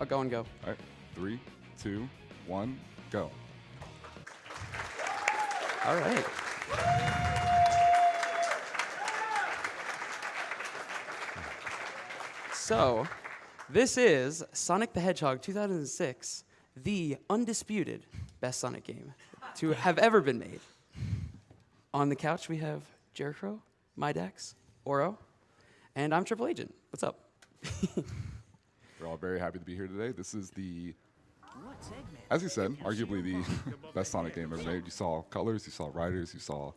I'll go and go. All right, 3, 2, 1, go. All right. So, this is Sonic the Hedgehog 2006, the undisputed best Sonic game to have ever been made. On the couch, we have Jericho, Midex, Oro, and I'm Triple Agent. What's up? We're all very happy to be here today. This is the, as you said, arguably the best Sonic game ever made. You saw Colors, you saw Riders, you saw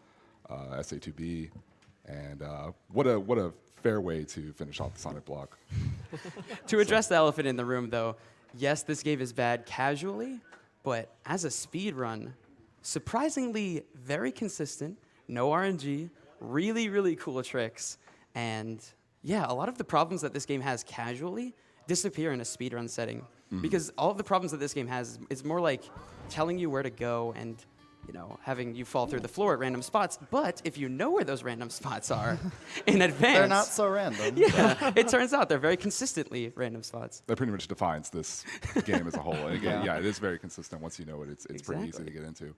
SA2B, and what a fair way to finish off the Sonic block. To address the elephant in the room, though, yes, this game is bad casually, but as a speed run, surprisingly very consistent, no RNG, really, really cool tricks, and yeah, a lot of the problems that this game has casually disappear in a speedrun setting. Because all of the problems that this game has is more like telling you where to go and, you know, having you fall through the floor at random spots. But if you know where those random spots are in advance, They're not so random. Yeah, it turns out they're very consistently random spots. That pretty much defines this game as a whole. And again, yeah, it is very consistent. Once you know it, it's pretty easy to get into.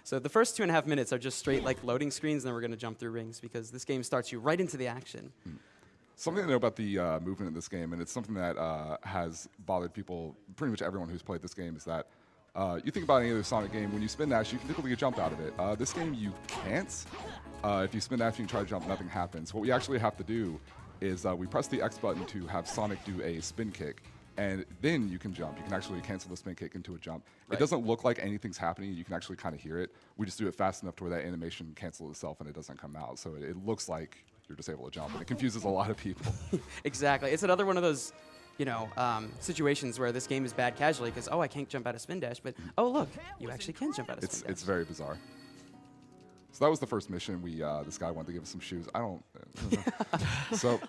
So the first 2.5 minutes are just straight like loading screens, and then we're going to jump through rings because this game starts you right into the action. Something to know about the movement in this game, and it's something that has bothered people, pretty much everyone who's played this game, is that you think about any other Sonic game, when you spin dash, you can typically get jumped out of it. This game, you can't. If you spin dash and you try to jump, nothing happens. What we actually have to do is we press the X button to have Sonic do a spin kick, and then you can jump. You can actually cancel the spin kick into a jump. It doesn't look like anything's happening. You can actually kind of hear it. We just do it fast enough to where that animation cancels itself and it doesn't come out. So it looks like you're just able to jump, and it confuses a lot of people. Exactly. It's another one of those, you know, situations where this game is bad casually because, oh, I can't jump out of spin dash, but, oh, look, you actually can jump out of spin dash. It's very bizarre. So that was the first mission. This guy wanted to give us some shoes. I don't. So.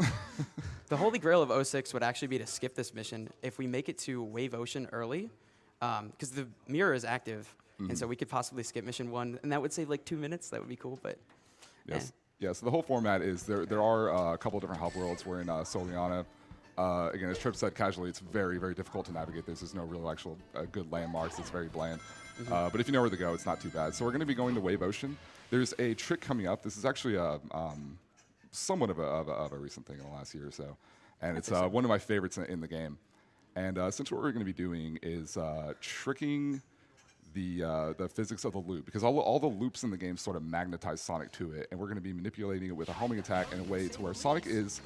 The holy grail of 06 would actually be to skip this mission if we make it to Wave Ocean early, because the mirror is active, and so we could possibly skip mission 1, and that would save like 2 minutes. That would be cool, but. Yes. Yeah, so the whole format is there are a couple of different hub worlds. We're in Soleanna. Again, as Tripp said, casually, it's very, very difficult to navigate this. There's no real actual good landmarks. It's very bland. But if you know where to go, it's not too bad. So we're going to be going to Wave Ocean. There's a trick coming up. This is actually somewhat of a recent thing in the last year or so. And it's one of my favorites in the game. And essentially what we're going to be doing is tricking the physics of the loop, because all the loops in the game sort of magnetize Sonic to it, and we're going to be manipulating it with a homing attack in a way to where Sonic is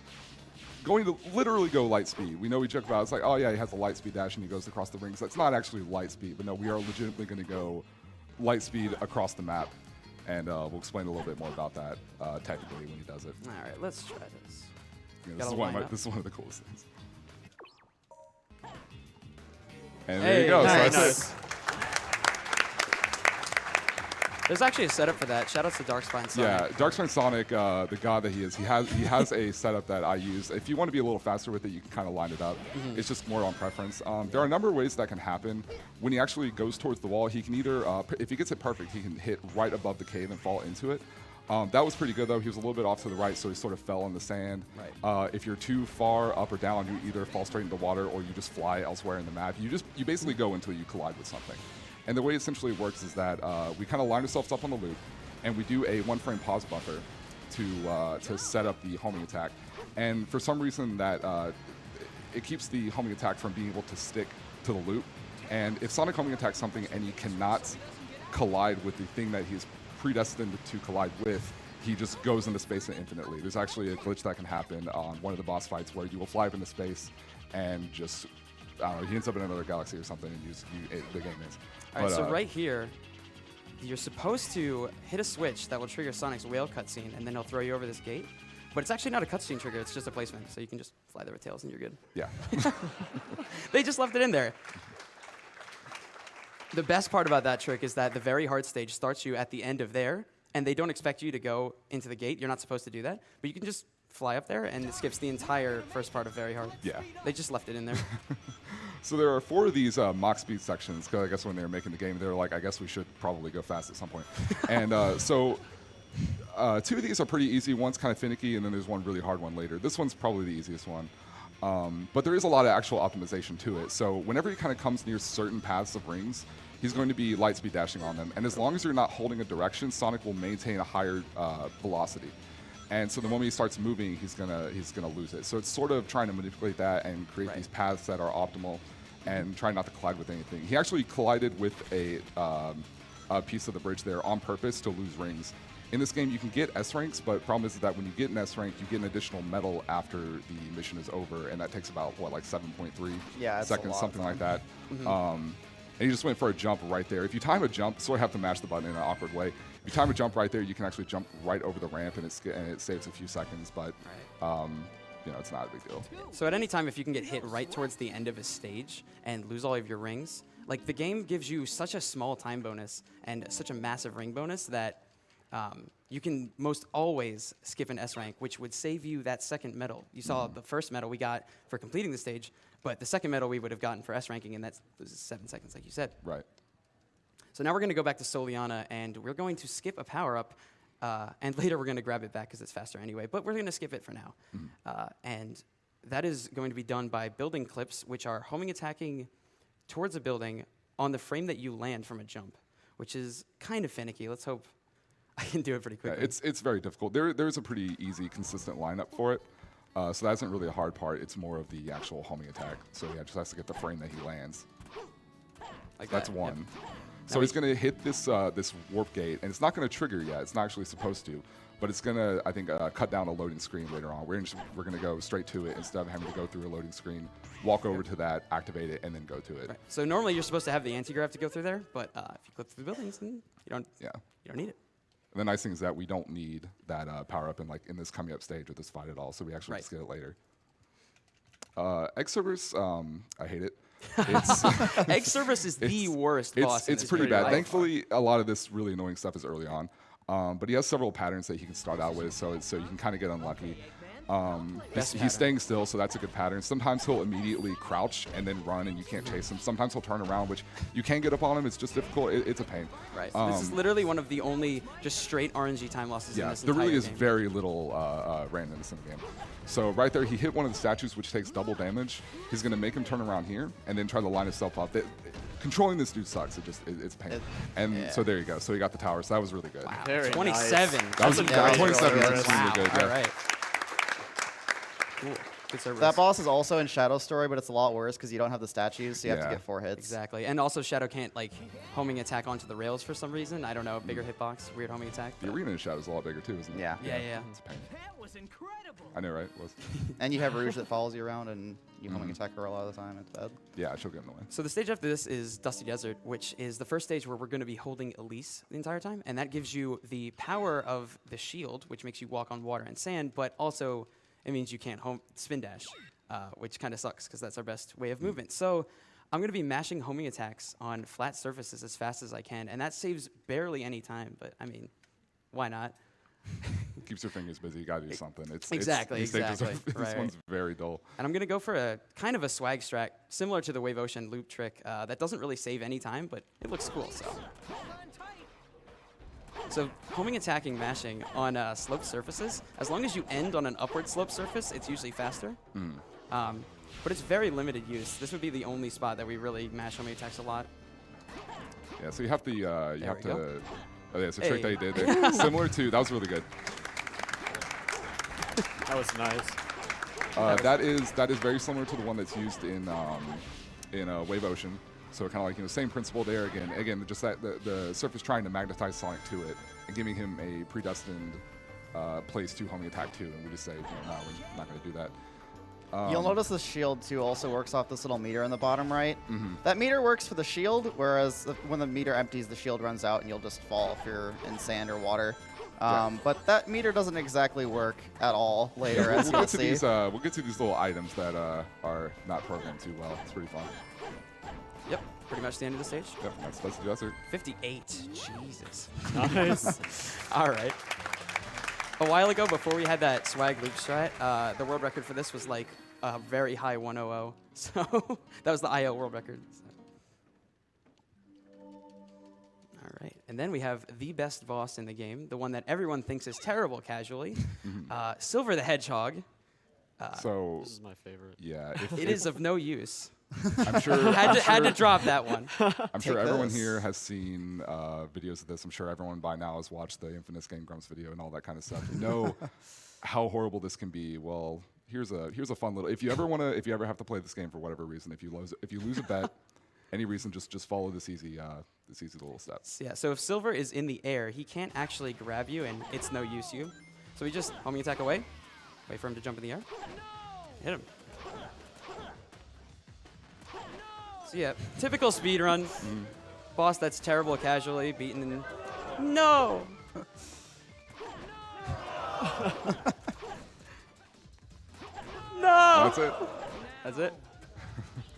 going to literally go light speed. We know we joke about it. It's like, oh yeah, he has a light speed dash and he goes across the rings. That's not actually light speed, but no, we are legitimately going to go light speed across the map, and we'll explain a little bit more about that technically when he does it. All right, let's try this. Yeah, this is one of the coolest things. And Hey, there you go. nice. So that's it. There's actually a setup for that. Shout out to Darkspine Sonic. Yeah, Darkspine Sonic, the god that he is, he has a setup that I use. If you want to be a little faster with it, you can kind of line it up. It's just more on preference. There are a number of ways that can happen. When he actually goes towards the wall, he can either, if he gets it perfect, he can hit right above the cave and fall into it. That was pretty good, though. He was a little bit off to the right, so he sort of fell in the sand. Right. If you're too far up or down, you either fall straight into the water or you just fly elsewhere in the map. You basically go until you collide with something. And the way it essentially works is that we kind of line ourselves up on the loop, and we do a 1-frame pause buffer to set up the homing attack. And for some reason, that it keeps the homing attack from being able to stick to the loop. And if Sonic homing attacks something and he cannot collide with the thing that he's predestined to collide with, he just goes into space infinitely. There's actually a glitch that can happen on one of the boss fights where you will fly up into space and just, I don't know, he ends up in another galaxy or something, and the game ends. All right, so right here, you're supposed to hit a switch that will trigger Sonic's whale cutscene, and then he'll throw you over this gate. But it's actually not a cutscene trigger, it's just a placement, so you can just fly there with tails and you're good. Yeah. They just left it in there. The best part about that trick is that the very hard stage starts you at the end of there, and they don't expect you to go into the gate. You're not supposed to do that, but you can just fly up there, and it skips the entire first part of very hard. Yeah. They just left it in there. So there are 4 of these mock speed sections, because I guess when they were making the game, they were like, I guess we should probably go fast at some point. And so 2 of these are pretty easy. One's kind of finicky, and then there's one really hard one later. This one's probably the easiest one. But there is a lot of actual optimization to it. So whenever he kind of comes near certain paths of rings, he's going to be light speed dashing on them. And as long as you're not holding a direction, Sonic will maintain a higher velocity. And so the moment he starts moving, he's gonna lose it. So it's sort of trying to manipulate that and create these paths that are optimal and try not to collide with anything. He actually collided with a piece of the bridge there on purpose to lose rings. In this game, you can get S ranks, but the problem is that when you get an S rank, you get an additional medal after the mission is over, and that takes about, what, like 7.3 seconds, something like that. And he just went for a jump right there. If you time a jump, sort of have to mash the button in an awkward way. If you time a jump right there, you can actually jump right over the ramp, and it saves a few seconds, but you know, it's not a big deal. So at any time, if you can get hit right towards the end of a stage and lose all of your rings, like the game gives you such a small time bonus and such a massive ring bonus that you can most always skip an S rank, which would save you that second medal. You saw the first medal we got for completing the stage, but the second medal we would have gotten for S ranking, and that loses 7 seconds, like you said. Right. So now we're going to go back to Soleanna, and we're going to skip a power-up, and later we're going to grab it back because it's faster anyway, but we're going to skip it for now. And that is going to be done by building clips, which are homing attacking towards a building on the frame that you land from a jump, which is kind of finicky. Let's hope I can do it pretty quickly. Yeah, it's very difficult. There's a pretty easy, consistent lineup for it. So that isn't really a hard part. It's more of the actual homing attack. So yeah, just has to get the frame that he lands. Like That's that. one. Yep. So he's going to hit this this warp gate, and it's not going to trigger yet. It's not actually supposed to, but it's going to, I think, cut down a loading screen later on. We're going to go straight to it instead of having to go through a loading screen, walk over to that, activate it, and then go to it. Right. So normally you're supposed to have the anti-grav to go through there, but if you clip through the buildings, then you don't need it. And the nice thing is that we don't need that power up in this coming up stage with this fight at all, so we actually just get it later. Cerberus, I hate it. Cerberus is the worst boss. It's pretty bad. Thankfully, a lot of this really annoying stuff is early on, but he has several patterns that he can start out with, so you can kind of get unlucky. He's staying still, so that's a good pattern. Sometimes he'll immediately crouch and then run, and you can't chase him. Sometimes he'll turn around, which you can get up on him. It's just difficult. It's a pain. Right. This is literally one of the only just straight RNG time losses in this entire game. There really is very little randomness in the game. So right there, he hit one of the statues, which takes double damage. He's going to make him turn around here and then try to line himself up. Controlling this dude sucks. It's a pain. So there you go. So he got the tower. So that was really good. Wow. Very 27. Nice. That was 27 is really extremely good. Yeah. All right. Cool. Good Cerberus. That boss is also in Shadow Story, but it's a lot worse because you don't have the statues, so you have to get 4 hits. Exactly. And also Shadow can't like homing attack onto the rails for some reason. I don't know, bigger hitbox, weird homing attack. The arena in Shadow is a lot bigger too, isn't it? Yeah. Yeah. It's a pain. That was incredible. I know, right? It was. And you have Rouge that follows you around, and you homing attack her a lot of the time. It's bad. Yeah, she'll get in the way. So the stage after this is Dusty Desert, which is the first stage where we're going to be holding Elise the entire time, and that gives you the power of the shield, which makes you walk on water and sand, but also it means you can't spin dash, which kind of sucks because that's our best way of movement. So I'm going to be mashing homing attacks on flat surfaces as fast as I can, and that saves barely any time, but I mean, why not? Keeps your fingers busy. You got to do something. Exactly. This one's very dull. And I'm going to go for a kind of a swag strat, similar to the Wave Ocean loop trick, that doesn't really save any time, but it looks cool. So homing, attacking, mashing on sloped surfaces, as long as you end on an upward slope surface, it's usually faster. But it's very limited use. This would be the only spot that we really mash homing attacks a lot. Yeah, so you have to, Go. oh yeah, it's a trick that he did there. Similar to, that was really good. That was nice. That is very similar to the one that's used in Wave Ocean. So kind of like, same principle there again, just that the surface trying to magnetize Sonic to it and giving him a predestined place to homing attack to, and we just say, no, we're not going to do that. You'll notice the shield too also works off this little meter in the bottom right. That meter works for the shield, whereas when the meter empties, the shield runs out and you'll just fall if you're in sand or water. But that meter doesn't exactly work at all later, as you'll see. We'll get to these little items that are not programmed too well. It's pretty fun. Yep, pretty much the end of the stage. Yep, that's the desert. 58. Jesus. Nice. All right. A while ago, before we had that swag loop strat, the world record for this was like a very high 100. So that was the IO world record. So. All right. And then we have the best boss in the game, the one that everyone thinks is terrible casually, Silver the Hedgehog. So This is my favorite. yeah, It is of no use. I'm sure. Had to drop that one. I'm sure Take everyone this. here has seen videos of this. I'm sure everyone by now has watched the infamous Game Grumps video and all that kind of stuff. You know how horrible this can be. Well, here's a fun little. If you ever have to play this game for whatever reason, if you lose a bet, any reason, just follow this easy little steps. Yeah, so if Silver is in the air, he can't actually grab you, and it's no use you. So we just homing attack away, wait for him to jump in the air, hit him. So yeah, typical speed run. Boss that's terrible casually, beaten in... No! No! That's it. That's it?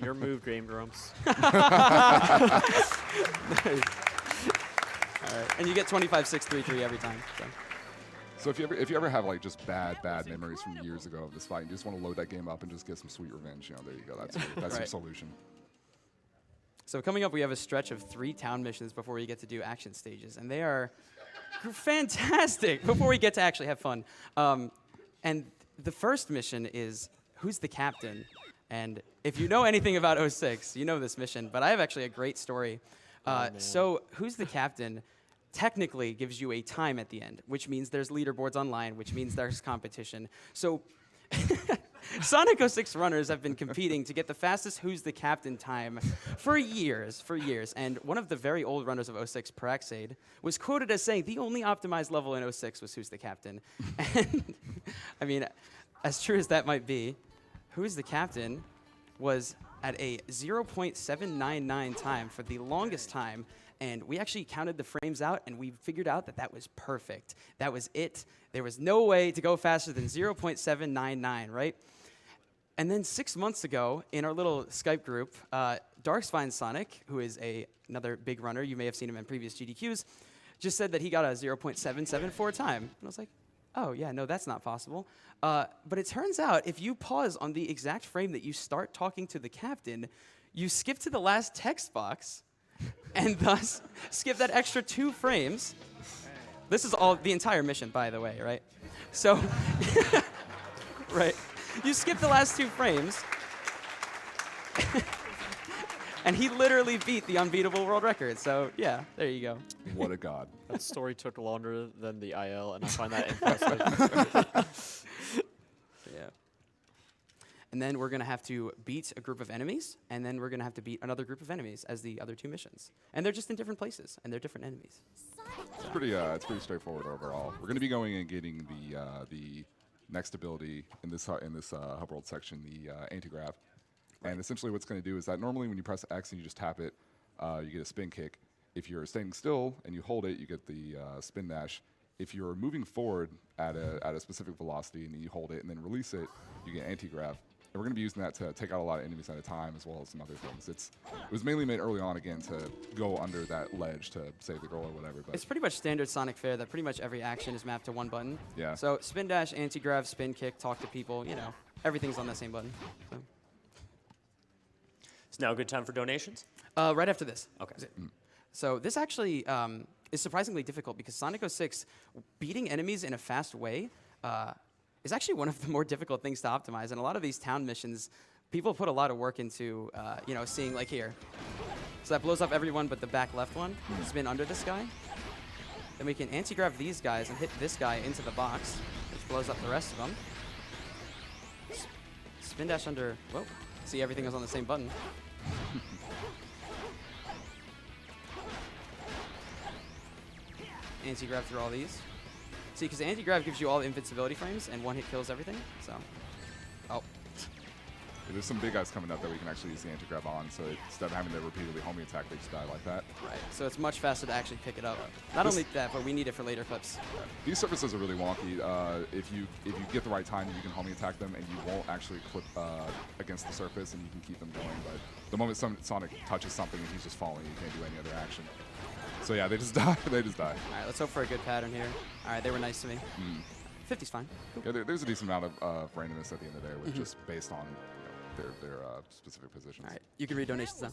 Your move, Game Grumps. All right, and you get 25-6-3-3 every time. So. So if you ever have like just bad memories from years ago of this fight, and you just want to load that game up and just get some sweet revenge, you know, there you go. That's your Right. solution. So coming up, we have a stretch of 3 town missions before we get to do action stages, and they are fantastic before we get to actually have fun. And the first mission is Who's the Captain? And if you know anything about 06, you know this mission, but I have actually a great story. So Who's the Captain technically gives you a time at the end, which means there's leaderboards online, which means there's competition. So Sonic 06 runners have been competing to get the fastest Who's the Captain time for years. And one of the very old runners of 06, Paraxade, was quoted as saying the only optimized level in 06 was Who's the Captain. And I mean, as true as that might be, Who's the Captain was at a 0.799 time for the longest time. And we actually counted the frames out, and we figured out that that was perfect. That was it. There was no way to go faster than 0.799, right? And then 6 months ago, in our little Skype group, Darkspine Sonic, who is another big runner, you may have seen him in previous GDQs, just said that he got a 0.774 time. And I was like, oh, yeah, no, that's not possible. But it turns out, if you pause on the exact frame that you start talking to the captain, you skip to the last text box, and thus skip that extra 2 frames. This is all the entire mission, by the way, right? So, right, you skip the last 2 frames, and he literally beat the unbeatable world record. So yeah, there you go. What a god. That story took longer than the IL, and I find that impressive. Yeah. And then we're going to have to beat a group of enemies, and then we're going to have to beat another group of enemies as the other 2 missions. And they're just in different places, and they're different enemies. It's pretty straightforward overall. We're going to be going and getting the next ability in this hub world section, the anti-grav. And essentially what's going to do is that normally when you press X and you just tap it, you get a spin kick. If you're staying still and you hold it, you get the spin dash. If you're moving forward at a specific velocity and you hold it and then release it, you get anti-grav. And we're going to be using that to take out a lot of enemies at a time, as well as some other things. It was mainly made early on, again, to go under that ledge to save the girl or whatever. But It's pretty much standard Sonic fare that pretty much every action is mapped to 1 button. Yeah. So spin dash, anti-grav, spin kick, talk to people, you know, everything's on that same button. So. It's now a good time for donations. Right after this. Okay. So this actually is surprisingly difficult because Sonic 06, beating enemies in a fast way, is actually one of the more difficult things to optimize. And a lot of these town missions, people put a lot of work into, seeing like here. So that blows up everyone but the back left one. Spin under this guy. Then we can anti-grav these guys and hit this guy into the box, which blows up the rest of them. Spin dash under, whoa. See, everything is on the same button. Anti-grav through all these. See, because anti-grav gives you all the invincibility frames, and 1 hit kills everything, so. Oh. there's some big guys coming up that we can actually use the anti-grav on, so instead of having to repeatedly homing attack, they just die like that. Right, so it's much faster to actually pick it up. Not only that, but we need it for later clips. These surfaces are really wonky. If you get the right time, you can homing attack them, and you won't actually clip against the surface, and you can keep them going. But the moment Sonic touches something and he's just falling, you can't do any other action. So yeah, they just die. They just die. All right, let's hope for a good pattern here. All right, they were nice to me. 50's fine. Cool. Yeah, there's a decent amount of randomness at the end of the day, with just based on their specific positions. All right, you can read donations now.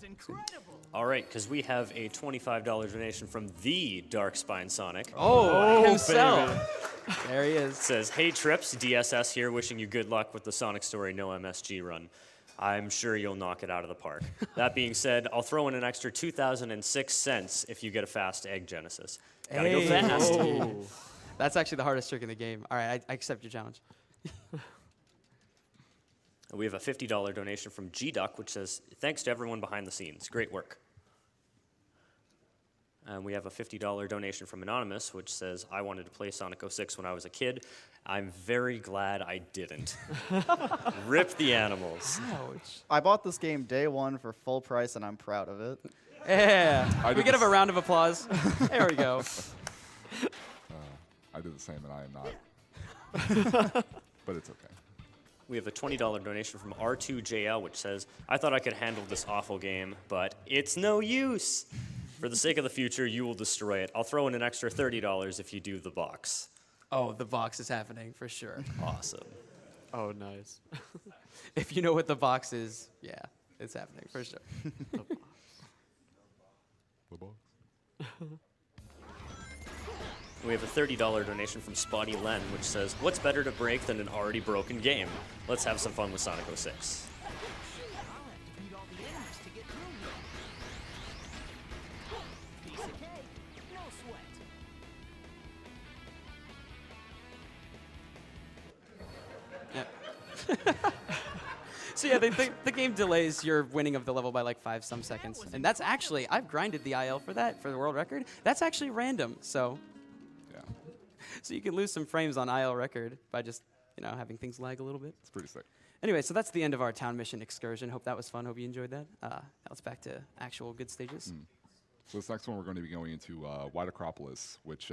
All right, because we have a $25 donation from the Darkspine Sonic. Oh, himself. There he It is. says, "Hey Trips, DSS here, wishing you good luck with the Sonic Story No MSG run. I'm sure you'll knock it out of the park. That being said, I'll throw in an extra 2,006 cents if you get a fast egg Genesis. Gotta go Hey. fast." Oh. That's actually the hardest trick in the game. All right, I accept your challenge. We have a $50 donation from G-Duck, which says, "Thanks to everyone behind the scenes. Great work." And we have a $50 donation from Anonymous, which says, "I wanted to play Sonic 06 when I was a kid. I'm very glad I didn't." Rip the animals. Ouch. I bought this game day one for full price, and I'm proud of it. Yeah. I We did could have a this- round of applause. There we go. I did the same, and I am not. But it's okay. We have a $20 donation from R2JL, which says, "I thought I could handle this awful game, but it's no use. For the sake of the future, you will destroy it. I'll throw in an extra $30 if you do the box." Oh, the box is happening for sure. Awesome. Oh, nice. If you know what the box is, yeah, it's happening for sure. The box. We have a $30 donation from Spotty Len, which says, "What's better to break than an already broken game? Let's have some fun with Sonic 06. So yeah, the game delays your winning of the level by like 5 some seconds. And that's actually, I've grinded the IL for that, for the world record. That's actually random, so Yeah, you can lose some frames on IL record by just, having things lag a little bit. it's pretty sick. Anyway, so that's the end of our town mission excursion. Hope that was fun. Hope you enjoyed that. Now it's back to actual good stages. So this next one, we're going to be going into White Acropolis, which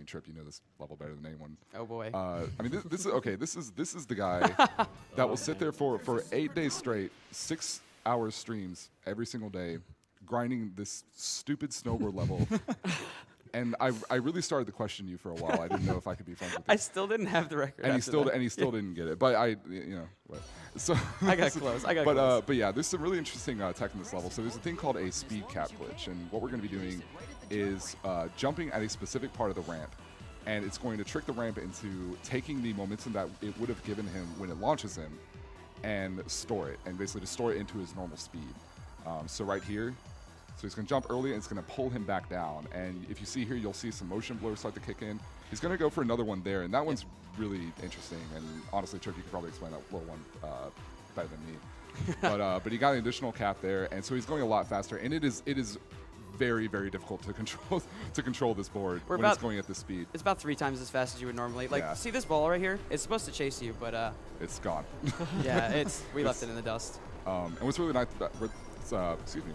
Trip, you know this level better than anyone. Oh boy. This is okay. This is the guy that will sit there for 8 days straight, 6-hour streams every single day, grinding this stupid snowboard level. And I really started to question you for a while. I didn't know if I could be friends with you. I still didn't have the record. And he after still that. didn't get it. But so I got close. I got close. But yeah, there's some really interesting tech in this level. So there's a thing called a speed cap glitch, and what we're going to be doing is jumping at a specific part of the ramp, and it's going to trick the ramp into taking the momentum that it would have given him when it launches him, and store it, and basically to store it into his normal speed. So right here. So he's going to jump early, and it's going to pull him back down. And if you see here, you'll see some motion blur start to kick in. He's going to go for another one there, and that one's really interesting. And honestly, Trick, you could probably explain that little one better than me. But he got an additional cap there, and so he's going a lot faster. And it is very, very difficult to control this board when it's going at this speed. It's about 3 times as fast as you would normally. Like, Yeah. see this ball right here? It's supposed to chase you, but It's gone. yeah, we left it in the dust. And what's really nice about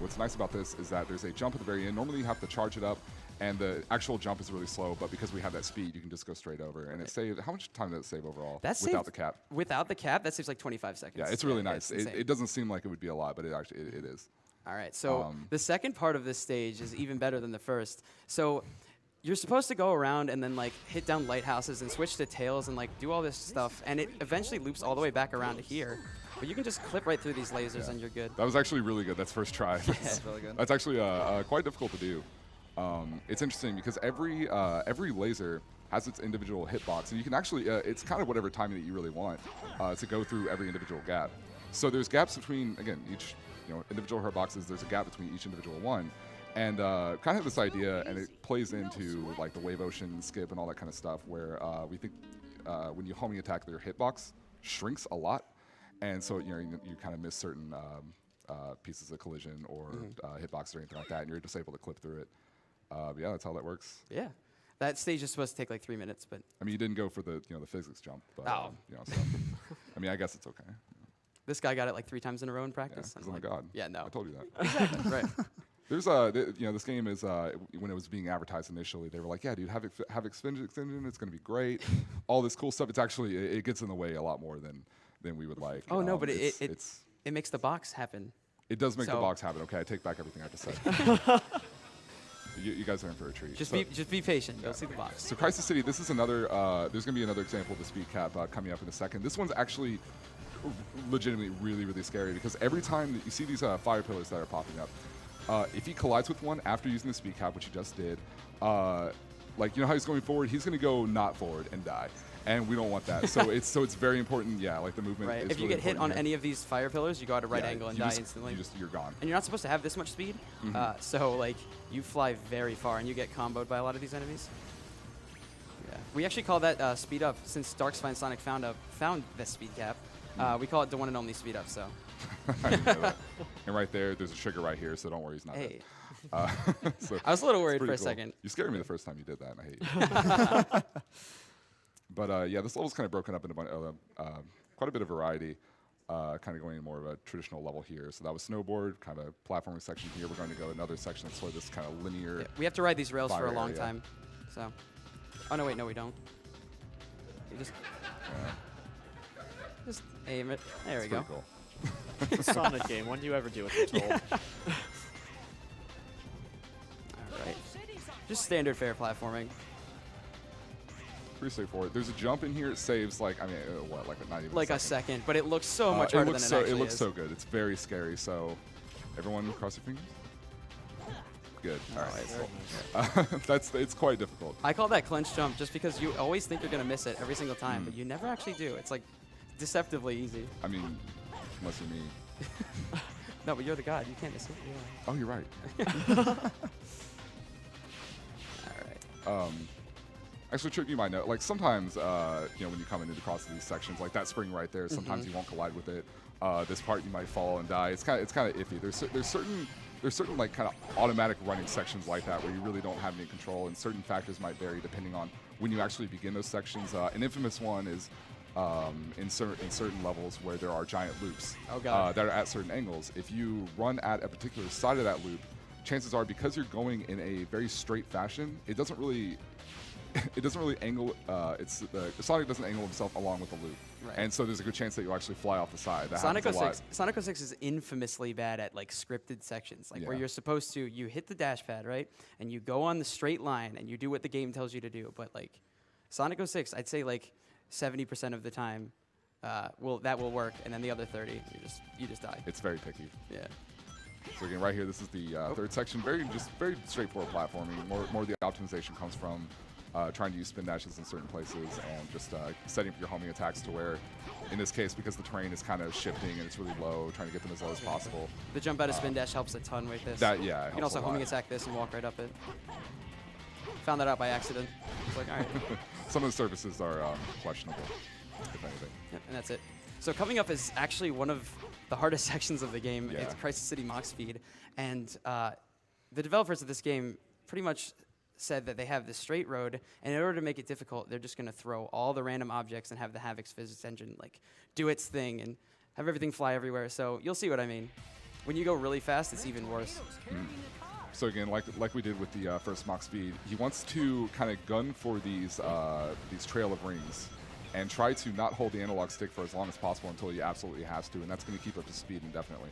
what's nice about this is that there's a jump at the very end. Normally you have to charge it up, and the actual jump is really slow, but because we have that speed, you can just go straight over. And it saved, how much time did it save overall without the cap? Without the cap, that saves like 25 seconds. Yeah, it's really nice. It's It doesn't seem like it would be a lot, but it actually it is. All right, so the second part of this stage is even better than the first. So you're supposed to go around and then like hit down lighthouses and switch to tails and like do all this stuff, and it eventually loops all the way back around to here. But you can just clip right through these lasers and you're good. That was actually really good. That's first try. That's really good. That's actually quite difficult to do. It's interesting because every laser has its individual hitbox, and you can actually it's kind of whatever timing that you really want to go through every individual gap. So there's gaps between, again, each individual hitboxes. There's a gap between each individual one, and kind of this idea, and it plays into like the wave ocean skip and all that kind of stuff, where we think when you homing attack, your hitbox shrinks a lot. And so you kind of miss certain pieces of collision or hitbox or anything like that, and you're just able to clip through it. But yeah, that's how that works. Yeah, that stage is supposed to take like 3 minutes, but I mean, you didn't go for the the physics jump, but Oh. so, I mean, I guess it's okay. this guy got it like 3 times in a row in Yeah, practice. 'cause I'm I'm a like, god. Yeah, no. I told you that. Right. There's this game is when it was being advertised initially, they were like, yeah, dude, have extension, it's gonna be great, all this cool stuff. It's actually it gets in the way a lot more than we would like. Oh no, but it's it makes the box happen. it does make the So- box happen. Okay, I take back everything I just said. You guys are in for a treat. Just So- be patient. You'll see the box. So Crisis City, this is another. There's going to be another example of the speed cap coming up in a second. This one's actually legitimately really, really scary because every time that you see these fire pillars that are popping up, if he collides with one after using the speed cap, which he just did, like you know how he's going forward, he's going to go not forward and die, and we don't want that. So it's very important. Yeah, like the movement. Right. Is If you really get hit on important here. any of these fire pillars, you go at a right Yeah, angle and you die just- instantly. You're gone. And you're not supposed to have this much speed, so like you fly very far and you get comboed by a lot of these enemies. Yeah, we actually call that speed up since Darkspine Sonic found this speed cap. We call it the one and only speed up. So I didn't know that. And right there's a trigger right here, so don't worry, he's not hey, dead. So I was a little it's worried pretty for a cool. second. You scared me the first time you did that, and I hate you. But yeah, this level's kind of broken up into quite a bit of variety. Kind of going in more of a traditional level here. So that was snowboard, kind of platforming section here. We're going to go another section that's sort of this kind of linear. Yeah, we have to ride these rails for a fire long area. time. So, oh no, wait, no, we don't. You just aim it. There we It's go. pretty cool. Sonic game. When do you ever do what you're told? All right. Just standard fair platforming. Pretty straightforward. There's a jump in here. It saves like not even Like a second. second, but it looks so much harder than it actually It looks is. so good. It's very scary. So, everyone, cross your fingers. Good. All right. It's quite difficult. I call that clench jump just because you always think you're gonna miss it every single time, but you never actually do. It's like deceptively easy. I mean, unless you're me. No, but you're the god. You can't miss it. Oh, you're right. All right. Actually, Trip, you might know. Like sometimes, when you come into the cross of these sections, like that spring right there, sometimes you won't collide with it. This part you might fall and die. It's kind of iffy. There's certain like kind of automatic running sections like that where you really don't have any control, and certain factors might vary depending on when you actually begin those sections. An infamous one is in certain levels where there are giant loops Oh, God. that are at certain angles. If you run at a particular side of that loop, chances are because you're going in a very straight fashion, it doesn't really angle. Sonic doesn't angle himself along with the loop, Right. and so there's a good chance that you'll actually fly off the side. That Sonic happens a lot. 06, Sonic 06 is infamously bad at like scripted sections, like where Yeah. you're supposed to you hit the dash pad, right, and you go on the straight line and you do what the game tells you to do. But like Sonic 06, I'd say like 70% of the time, that will work, and then the other 30, you just die. It's very picky. Yeah. So again, right here, this is the third section. Very straightforward platforming. More of the optimization comes from trying to use spin dashes in certain places and just setting up your homing attacks to where, in this case, because the terrain is kind of shifting and it's really low, trying to get them as low as possible. The jump out of spin dash helps a ton with this. That You can helps also a homing lot. attack this and walk right up it. Found that out by accident. It's like, all right. Some of the surfaces are questionable, if anything. Yep, and that's it. So coming up is actually one of the hardest sections of the game. Yeah. It's Crisis City Mach Speed. And the developers of this game pretty much said that they have this straight road, and in order to make it difficult, they're just going to throw all the random objects and have the Havoc's physics engine like do its thing and have everything fly everywhere. So you'll see what I mean. When you go really fast, it's even worse. So again, like we did with the first Mach Speed, he wants to kind of gun for these trail of rings and try to not hold the analog stick for as long as possible until he absolutely has to, and that's going to keep up his speed indefinitely.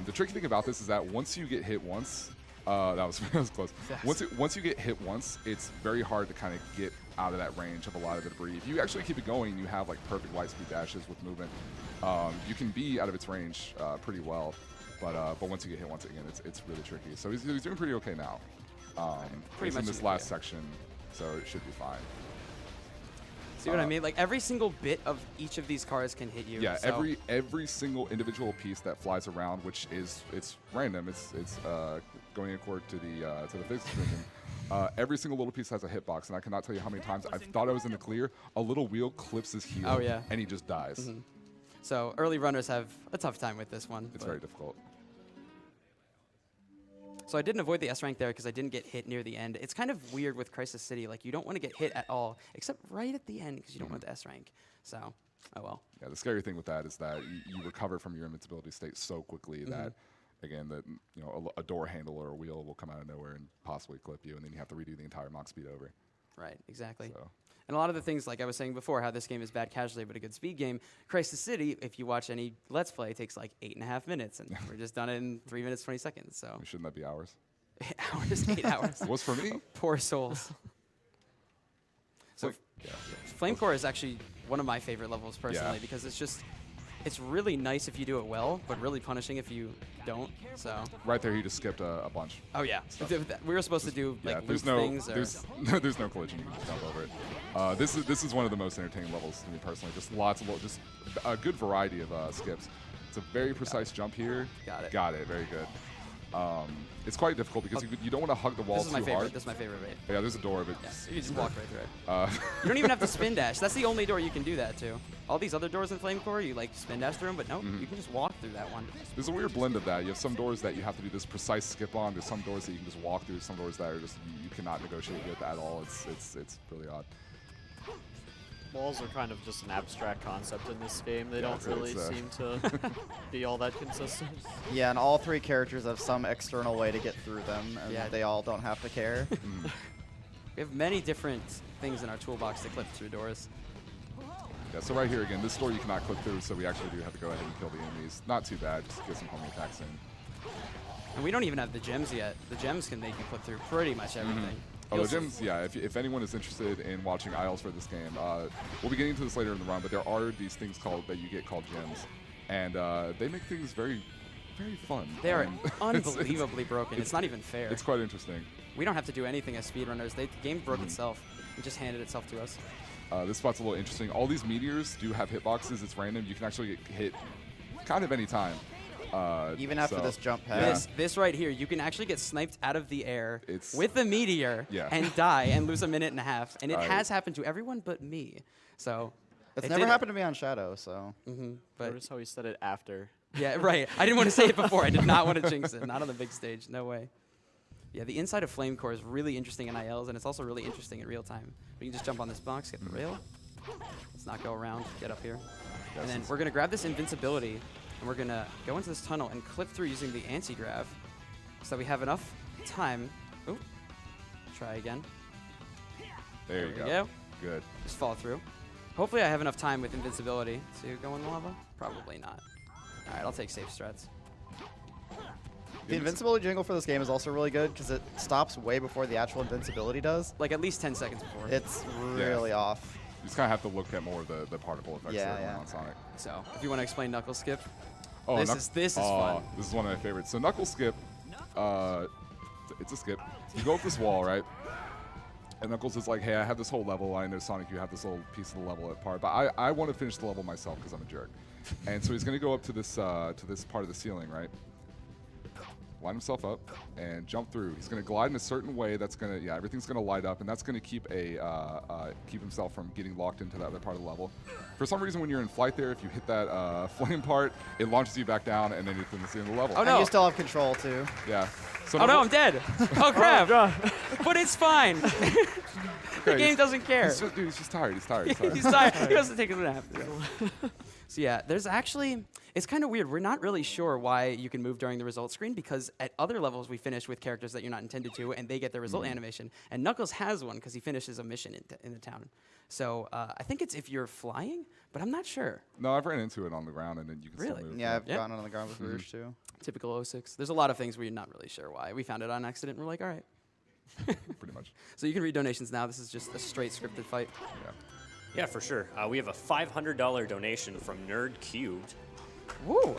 The tricky thing about this is that once you get hit once, that was close. Once you get hit once, it's very hard to kind of get out of that range of a lot of the debris. If you actually keep it going, you have like perfect light speed dashes with movement. You can be out of its range pretty well, but once you get hit once again, it's really tricky. So he's doing pretty okay now. Pretty He's much in this okay. last section, so it should be fine. See what I mean? Like every single bit of each of these cars can hit you. Yeah, so every single individual piece that flies around, which it's random. It's going according to the physics engine. Every single little piece has a hitbox, and I cannot tell you how many times I've thought I was in the clear. A little wheel clips his heel, Oh, yeah. and he just dies. So early runners have a tough time with this one. It's but- very difficult. So I didn't avoid the S rank there because I didn't get hit near the end. It's kind of weird with Crisis City. Like you don't want to get hit at all, except right at the end because you don't want the S rank. So, oh well. Yeah, the scary thing with that is that you recover from your invincibility state so quickly that, again, that a door handle or a wheel will come out of nowhere and possibly clip you, and then you have to redo the entire Mach Speed over. Right, exactly. So. And a lot of the things, like I was saying before, how this game is bad casually but a good speed game. Crisis City, if you watch any Let's Play, takes like 8.5 minutes, and we're just done in 3 minutes 20 seconds. So Shouldn't that be hours? 8 hours. It was for me. Poor souls. So Yeah. Flame Core is actually one of my favorite levels personally Yeah. because it's just it's really nice if you do it well, but really punishing if you don't. So. Right there, he just skipped a bunch. Oh yeah, we were supposed to do like loop there's no things. Or there's no collision. You can just jump over it. This is one of the most entertaining levels to me personally. Just lots of just a good variety of skips. It's a very precise jump here. Got it. Got it. Very good. It's quite difficult because you don't want to hug the wall this is too my favorite. hard. This is my favorite bait. Yeah, there's a door, but Yeah, you can just walk right through it. uh, You don't even have to spin dash. That's the only door you can do that to. All these other doors in Flame Core, you like spin dash through them, but no, you can just walk through that one. there's a weird blend of that. You have some doors that you have to do this precise skip on. There's some doors that you can just walk through. Some doors that are just you cannot negotiate with at all. It's really odd. Walls are kind of just an abstract concept in this game. They Yeah, don't really it's, seem to be all that consistent. Yeah, and all 3 characters have some external way to get through them, and Yeah. they all don't have to care. We have many different things in our toolbox to clip through doors. Yeah, so right here again, this door you cannot clip through, so we actually do have to go ahead and kill the enemies. Not too bad, just get some homing attacks in. And we don't even have the gems yet. The gems can make you clip through pretty much everything. Oh, You'll the see- gems, yeah, if anyone is interested in watching ILs for this game, we'll be getting into this later in the run, but there are these things that you get called gems, and they make things very, very fun. They are and unbelievably broken. It's not even fair. It's quite interesting. We don't have to do anything as speedrunners. The game broke itself. It just handed itself to us. This spot's a little interesting. All these meteors do have hitboxes. It's random. You can actually get hit kind of any time. Even after so, this jump pad. Yeah. This right here, you can actually get sniped out of the air It's- with a meteor Yeah. and die and lose a minute and a half. And it I- has happened to everyone but me. So It's it never did- happened to me on Shadow, so. But Notice how he said it after. yeah, right. I didn't want to say it before. I did not want to jinx it. Not on the big stage. No way. Yeah, the inside of Flame Core is really interesting in ILs, and it's also really interesting in real time. We can just jump on this box, get the rail. Let's not go around. Get up here. And then we're going to grab this invincibility, and we're going to go into this tunnel and clip through using the anti-grav so that we have enough time. Ooh. Try again. There you we go. go. Good. Just fall through. Hopefully I have enough time with invincibility to go in the lava. Probably not. All right, I'll take safe strats. The invincibility jingle for this game is also really good because it stops way before the actual invincibility does. Like at least 10 seconds before. It's really off. You just kind of have to look at more of the particle effects Yeah, that are going yeah. on Sonic. So if you want to explain Knuckle Skip. Oh, This is fun. This is one of my favorites. So Knuckle Skip, it's a skip. You go up this wall, right? And Knuckles is like, hey, I have this whole level. I know, Sonic, you have this little piece of the level at part, but I want to finish the level myself because I'm a jerk. And so he's going to go up to this part of the ceiling, right? Line himself up and jump through. He's going to glide in a certain way that's going to, everything's going to light up, and that's going to keep keep himself from getting locked into that other part of the level. For some reason, when you're in flight there, if you hit that flame part, it launches you back down, and then you're in the end of the level. Oh, And no. you still have control, too. Yeah. So Oh no, I'm dead. Oh crap. But it's fine. The Okay, game doesn't care. He's just tired. He's tired. He's tired. He's tired. He wants to take a nap. So yeah, there's actually, it's kind of weird. We're not really sure why you can move during the result screen because at other levels we finish with characters that you're not intended to and they get their result animation. And Knuckles has one because he finishes a mission in the town. So I think it's if you're flying, but I'm not sure. No, I've ran into it on the ground, and then you can Really? still move. Yeah, I've Yeah. gotten on the ground with Rouge, too. Typical 06. There's a lot of things where you're not really sure why. We found it on accident and we're like, all right. Pretty much. So you can read donations now. This is just a straight scripted fight. Yeah. Yeah, for sure. We have a $500 donation from Nerd Cubed. Woo!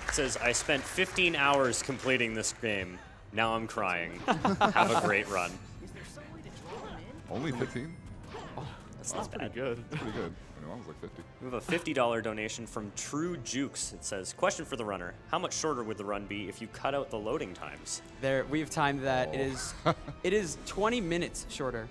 It says, I spent 15 hours completing this game. Now I'm crying. Have a great run. Only 15? That's not Pretty bad. good. Pretty good. I was like 50. We have a $50 donation from True Jukes. It says, question for the runner. How much shorter would the run be if you cut out the loading times? There, we've timed that. Oh. It is 20 minutes shorter.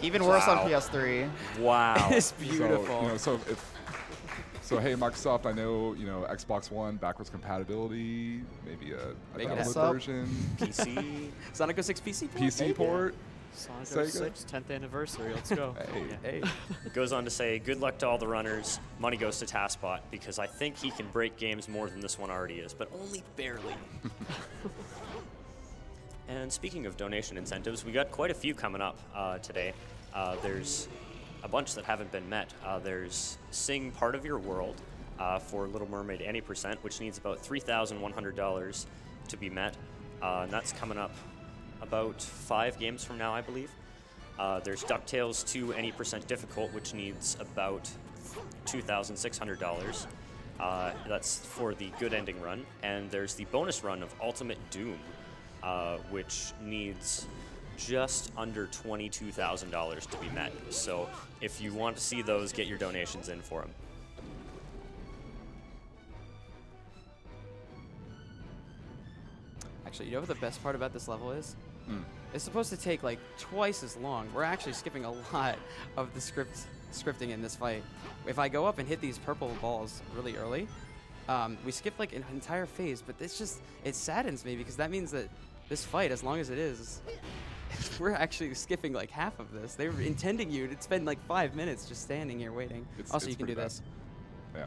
Even worse on Wow. PS3. Wow. It's beautiful. So hey, Microsoft, I know Xbox One backwards compatibility, maybe a Make it download happen. version, PC. Sonic 06 PC port? PC port. Sonic Sega? 06, 10th anniversary. Let's go. Hey, Hey. It goes on to say, good luck to all the runners. Money goes to Taskbot because I think he can break games more than this one already is, but only barely. And speaking of donation incentives, we got quite a few coming up today. There's a bunch that haven't been met. There's Sing Part of Your World for Little Mermaid Any Percent, which needs about $3,100 to be met. And that's coming up about 5 games from now, I believe. There's DuckTales 2 any percent difficult, which needs about $2,600. That's for the good ending run. And there's the bonus run of Ultimate Doom, which needs just under $22,000 to be met. So if you want to see those, get your donations in for them. Actually, you know what the best part about this level is? It's supposed to take like twice as long. We're actually skipping a lot of the scripting in this fight. If I go up and hit these purple balls really early, we skip like an entire phase, but it saddens me because that means that this fight, as long as it is, we're actually skipping like half of this. They were intending you to spend like 5 minutes just standing here waiting. Also, you can do this. Yeah.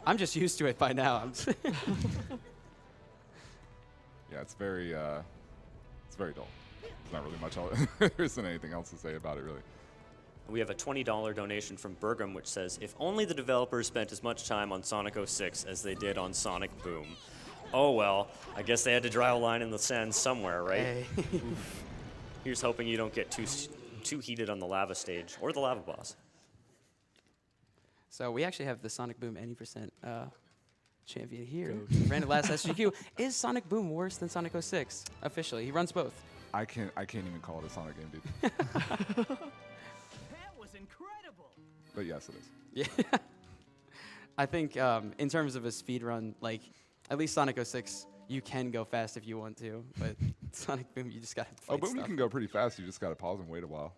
I'm just used to it by now. Yeah, it's very dull. There's not really much there isn't anything else to say about it, really. We have a $20 donation from Bergam, which says, if only the developers spent as much time on Sonic 06 as they did on Sonic Boom. Oh well, I guess they had to draw a line in the sand somewhere, right? Hey. Here's hoping you don't get too heated on the lava stage or the lava boss. So we actually have the Sonic Boom any percent champion here. Ran it last SGDQ. Is Sonic Boom worse than Sonic 06? Officially, he runs both. I can't even call it a Sonic game, dude. That was incredible. But yes, it is. Yeah. I think in terms of a speed run, like at least Sonic 06, you can go fast if you want to, but Sonic Boom, you just gotta fight Boom, you stuff. can go pretty fast. You just gotta pause and wait a while.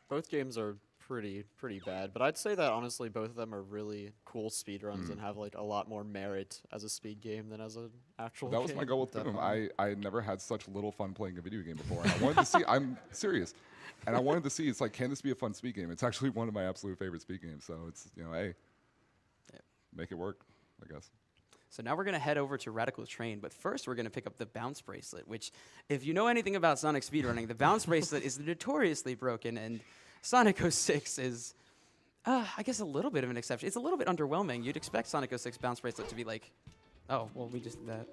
Both games are pretty bad, but I'd say that honestly both of them are really cool speedruns and have like a lot more merit as a speed game than as an actual That game. was my goal with Boom. Definitely. I had never had such little fun playing a video game before. And I wanted to see. I'm serious, and I wanted to see. It's like, can this be a fun speed game? It's actually one of my absolute favorite speed games. So it's hey, make it work, I guess. So now we're going to head over to Radical Train, but first we're going to pick up the bounce bracelet, which, if you know anything about Sonic speedrunning, the bounce bracelet is notoriously broken, and Sonic 06 is, I guess, a little bit of an exception. It's a little bit underwhelming. You'd expect Sonic 06 bounce bracelet to be like, oh, well, we just did that.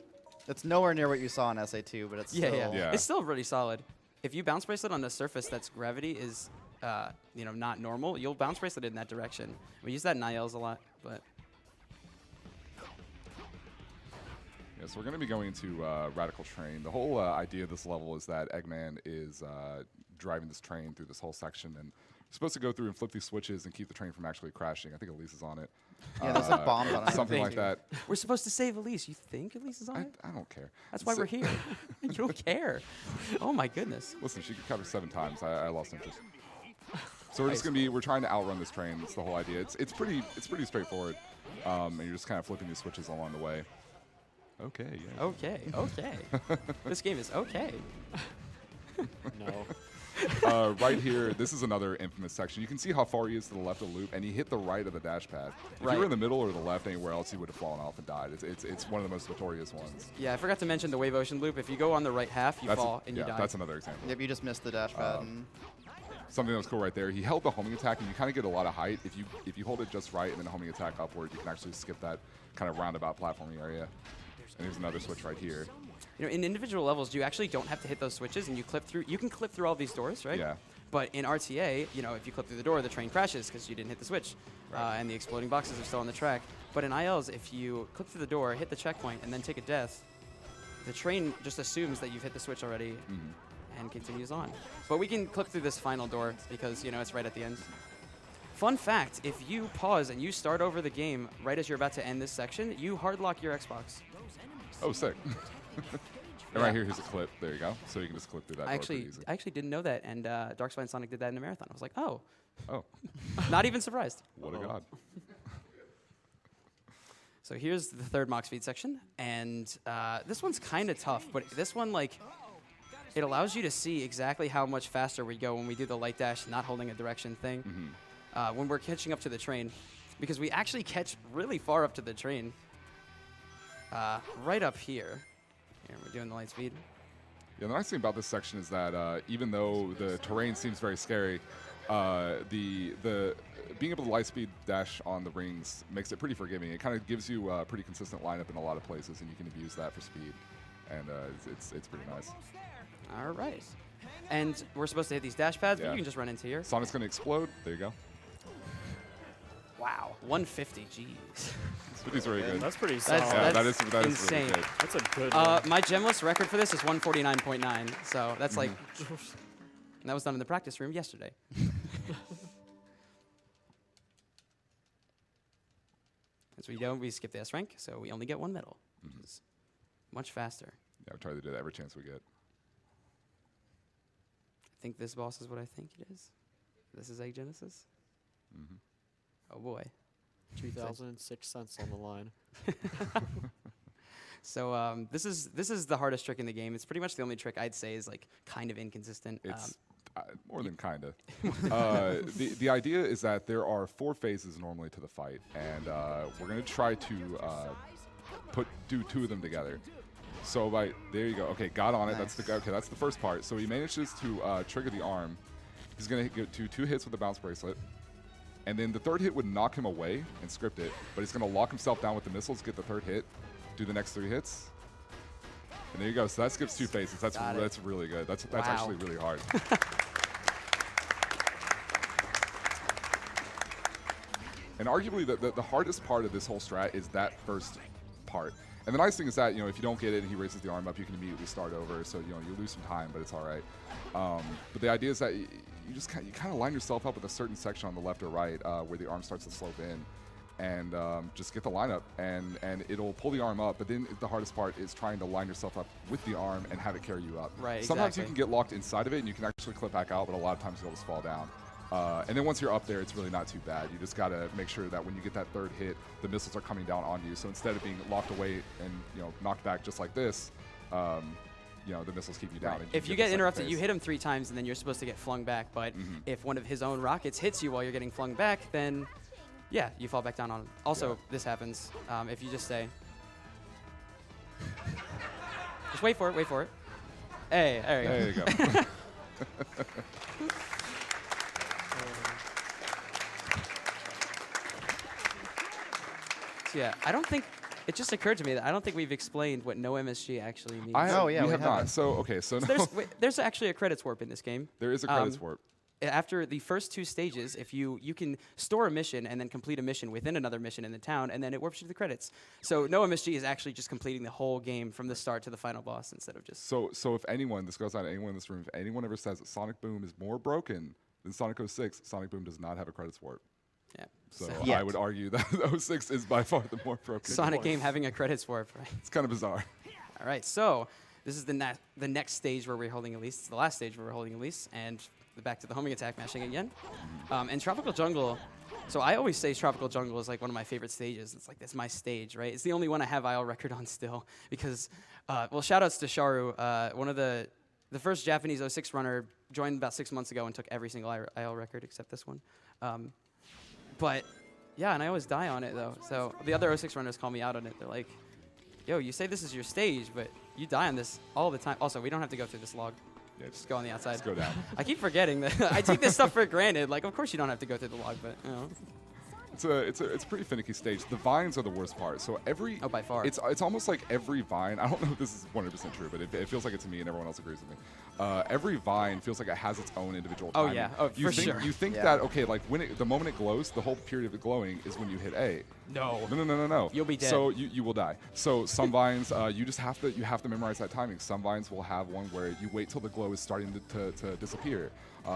It's nowhere near what you saw in SA2, but it's Yeah, still... Yeah. It's still really solid. If you bounce bracelet on a surface that's gravity is, not normal, you'll bounce bracelet in that direction. We use that in ILs a lot, but... Yeah, so we're going to be going to Radical Train. The whole idea of this level is that Eggman is driving this train through this whole section, and you're supposed to go through and flip these switches and keep the train from actually crashing. I think Elise is on it. Yeah, there's like bombs on it. Something Thank like you. that. We're supposed to save Elise. You think Elise is on it? I don't care. That's why So- we're here. You don't care. Oh my goodness. Listen, she could cover 7 times. I lost interest. So we're just gonna we're trying to outrun this train. That's the whole idea. It's pretty straightforward, and you're just kind of flipping these switches along the way. Okay. Yeah. Okay. This game is okay. No. Right here, this is another infamous section. You can see how far he is to the left of the loop, and he hit the right of the dash pad. If you were in the middle or the left, anywhere else, he would have fallen off and died. It's one of the most notorious ones. Yeah, I forgot to mention the Wave Ocean loop. If you go on the right half, you fall and you die. That's another example. Yep, you just missed the dash pad. And Something that was cool right there. He held the homing attack, and you kind of get a lot of height. If you hold it just right and then homing attack upward, you can actually skip that kind of roundabout platforming area. And here's another switch right here. You know, in individual levels, you actually don't have to hit those switches, and you clip through. You can clip through all these doors, right? Yeah. But in RTA, if you clip through the door, the train crashes because you didn't hit the switch, and the exploding boxes are still on the track. But in ILs, if you clip through the door, hit the checkpoint, and then take a death, the train just assumes that you've hit the switch already and continues on. But we can clip through this final door because it's right at the end. Fun fact: if you pause and you start over the game right as you're about to end this section, you hard lock your Xbox. Oh, sick. And right here's a clip. There you go. So you can just clip through that door pretty easy. I actually didn't know that, and Darkspine Sonic did that in a marathon. I was like, oh, Oh, not even surprised. what a god. So here's the third Mox Speed section, and this one's kind of tough, but this one, it allows you to see exactly how much faster we go when we do the light dash, not holding a direction thing, when we're catching up to the train, because we actually catch really far up to the train, right up here. Here, we're doing the light speed. Yeah, the nice thing about this section is that even though the terrain seems very scary, the being able to light speed dash on the rings makes it pretty forgiving. It kind of gives you a pretty consistent lineup in a lot of places, and you can abuse that for speed. and it's pretty nice. All right. And we're supposed to hit these dash pads, but Yeah. you can just run into here. Sonic's gonna explode. There you go. Wow, 150. Jeez. This is really good. That's pretty That's- solid. Yeah, that's that is insane. really good. That's a good one. My gemless record for this is 149.9. So that's like, that was done in the practice room yesterday. As we don't, we skip the S rank, so we only get 1 medal, which is much faster. Yeah, we try to do that every chance we get. I think this boss is what I think it is. This is Egg Genesis. Oh boy. 2006 cents on the line. So this is the hardest trick in the game. It's pretty much the only trick I'd say is like kind of inconsistent. It's more than kinda. The idea is that there are 4 phases normally to the fight, and we're gonna try to do 2 of them together. So there you go. Okay, got on it. Nice. That's the first part. So he manages to trigger the arm. He's gonna get 2 hits with the bounce bracelet, and then the 3rd hit would knock him away and script it. But he's gonna lock himself down with the missiles, get the 3rd hit, do the next 3 hits, and there you go. So that skips 2 phases. That's Got it. that's really good. That's Wow. actually really hard. And arguably, the hardest part of this whole strat is that first part. And the nice thing is that, if you don't get it and he raises the arm up, you can immediately start over. So, you lose some time, but it's all right. But the idea is that you kind of line yourself up with a certain section on the left or right where the arm starts to slope in. And just get the lineup, and it'll pull the arm up. But then the hardest part is trying to line yourself up with the arm and have it carry you up. Right, Sometimes you exactly. can get locked inside of it, and you can actually clip back out, but a lot of times you'll just fall down. And then once you're up there, it's really not too bad. You just got to make sure that when you get that 3rd hit, the missiles are coming down on you. So instead of being locked away and knocked back just like this, the missiles keep you down. Right. And If you the get second interrupted, phase. you hit him 3 times, and then you're supposed to get flung back. But if one of his own rockets hits you while you're getting flung back, then yeah, you fall back down on him. Also, this happens if you just say, just wait for it, wait for it. Hey, there you go. There you go. So yeah, I don't think, it just occurred to me that I don't think we've explained what no MSG actually means. Oh, yeah, we we have haven't. not. So, okay, so no, There's actually a credits warp in this game. there is a credits warp. After the first 2 stages, if you can store a mission and then complete a mission within another mission in the town, and then it warps you to the credits. So no MSG is actually just completing the whole game from the start to the final boss instead of just. So if anyone, this goes out to anyone in this room, if anyone ever says that Sonic Boom is more broken than Sonic 06, Sonic Boom does not have a credits warp. Yeah. So Yet. I would argue that 06 is by far the more broken. Sonic game having a credits warp, right? It's kind of bizarre. All right, so this is the next stage where we're holding Elise. It's the last stage where we're holding Elise, and back to the homing attack mashing again. And Tropical Jungle, so I always say Tropical Jungle is like one of my favorite stages. It's like, that's my stage, right? It's the only one I have IL record on still because, well, shout outs to Sharu, one of the first Japanese 06 runner, joined about 6 months ago and took every single IL record except this one. But yeah, and I always die on it though. So the other 06 runners call me out on it. They're like, yo, you say this is your stage, but you die on this all the time. Also, we don't have to go through this log. Yeah, Just go on the outside. Just go down. I keep forgetting that. I take this stuff for granted. Like, of course you don't have to go through the log, but, you know. It's a pretty finicky stage. The vines are the worst part. So every Oh, by far. it's almost like every vine. I don't know if this is 100% true, but it feels like it to me, and everyone else agrees with me. Every vine feels like it has its own individual Oh, timing. yeah. Oh, you for think, sure. You think Yeah. that okay, like the moment it glows, the whole period of it glowing is when you hit A. No. No. You'll be dead. So you will die. So some vines, you just have to memorize that timing. Some vines will have one where you wait till the glow is starting to disappear.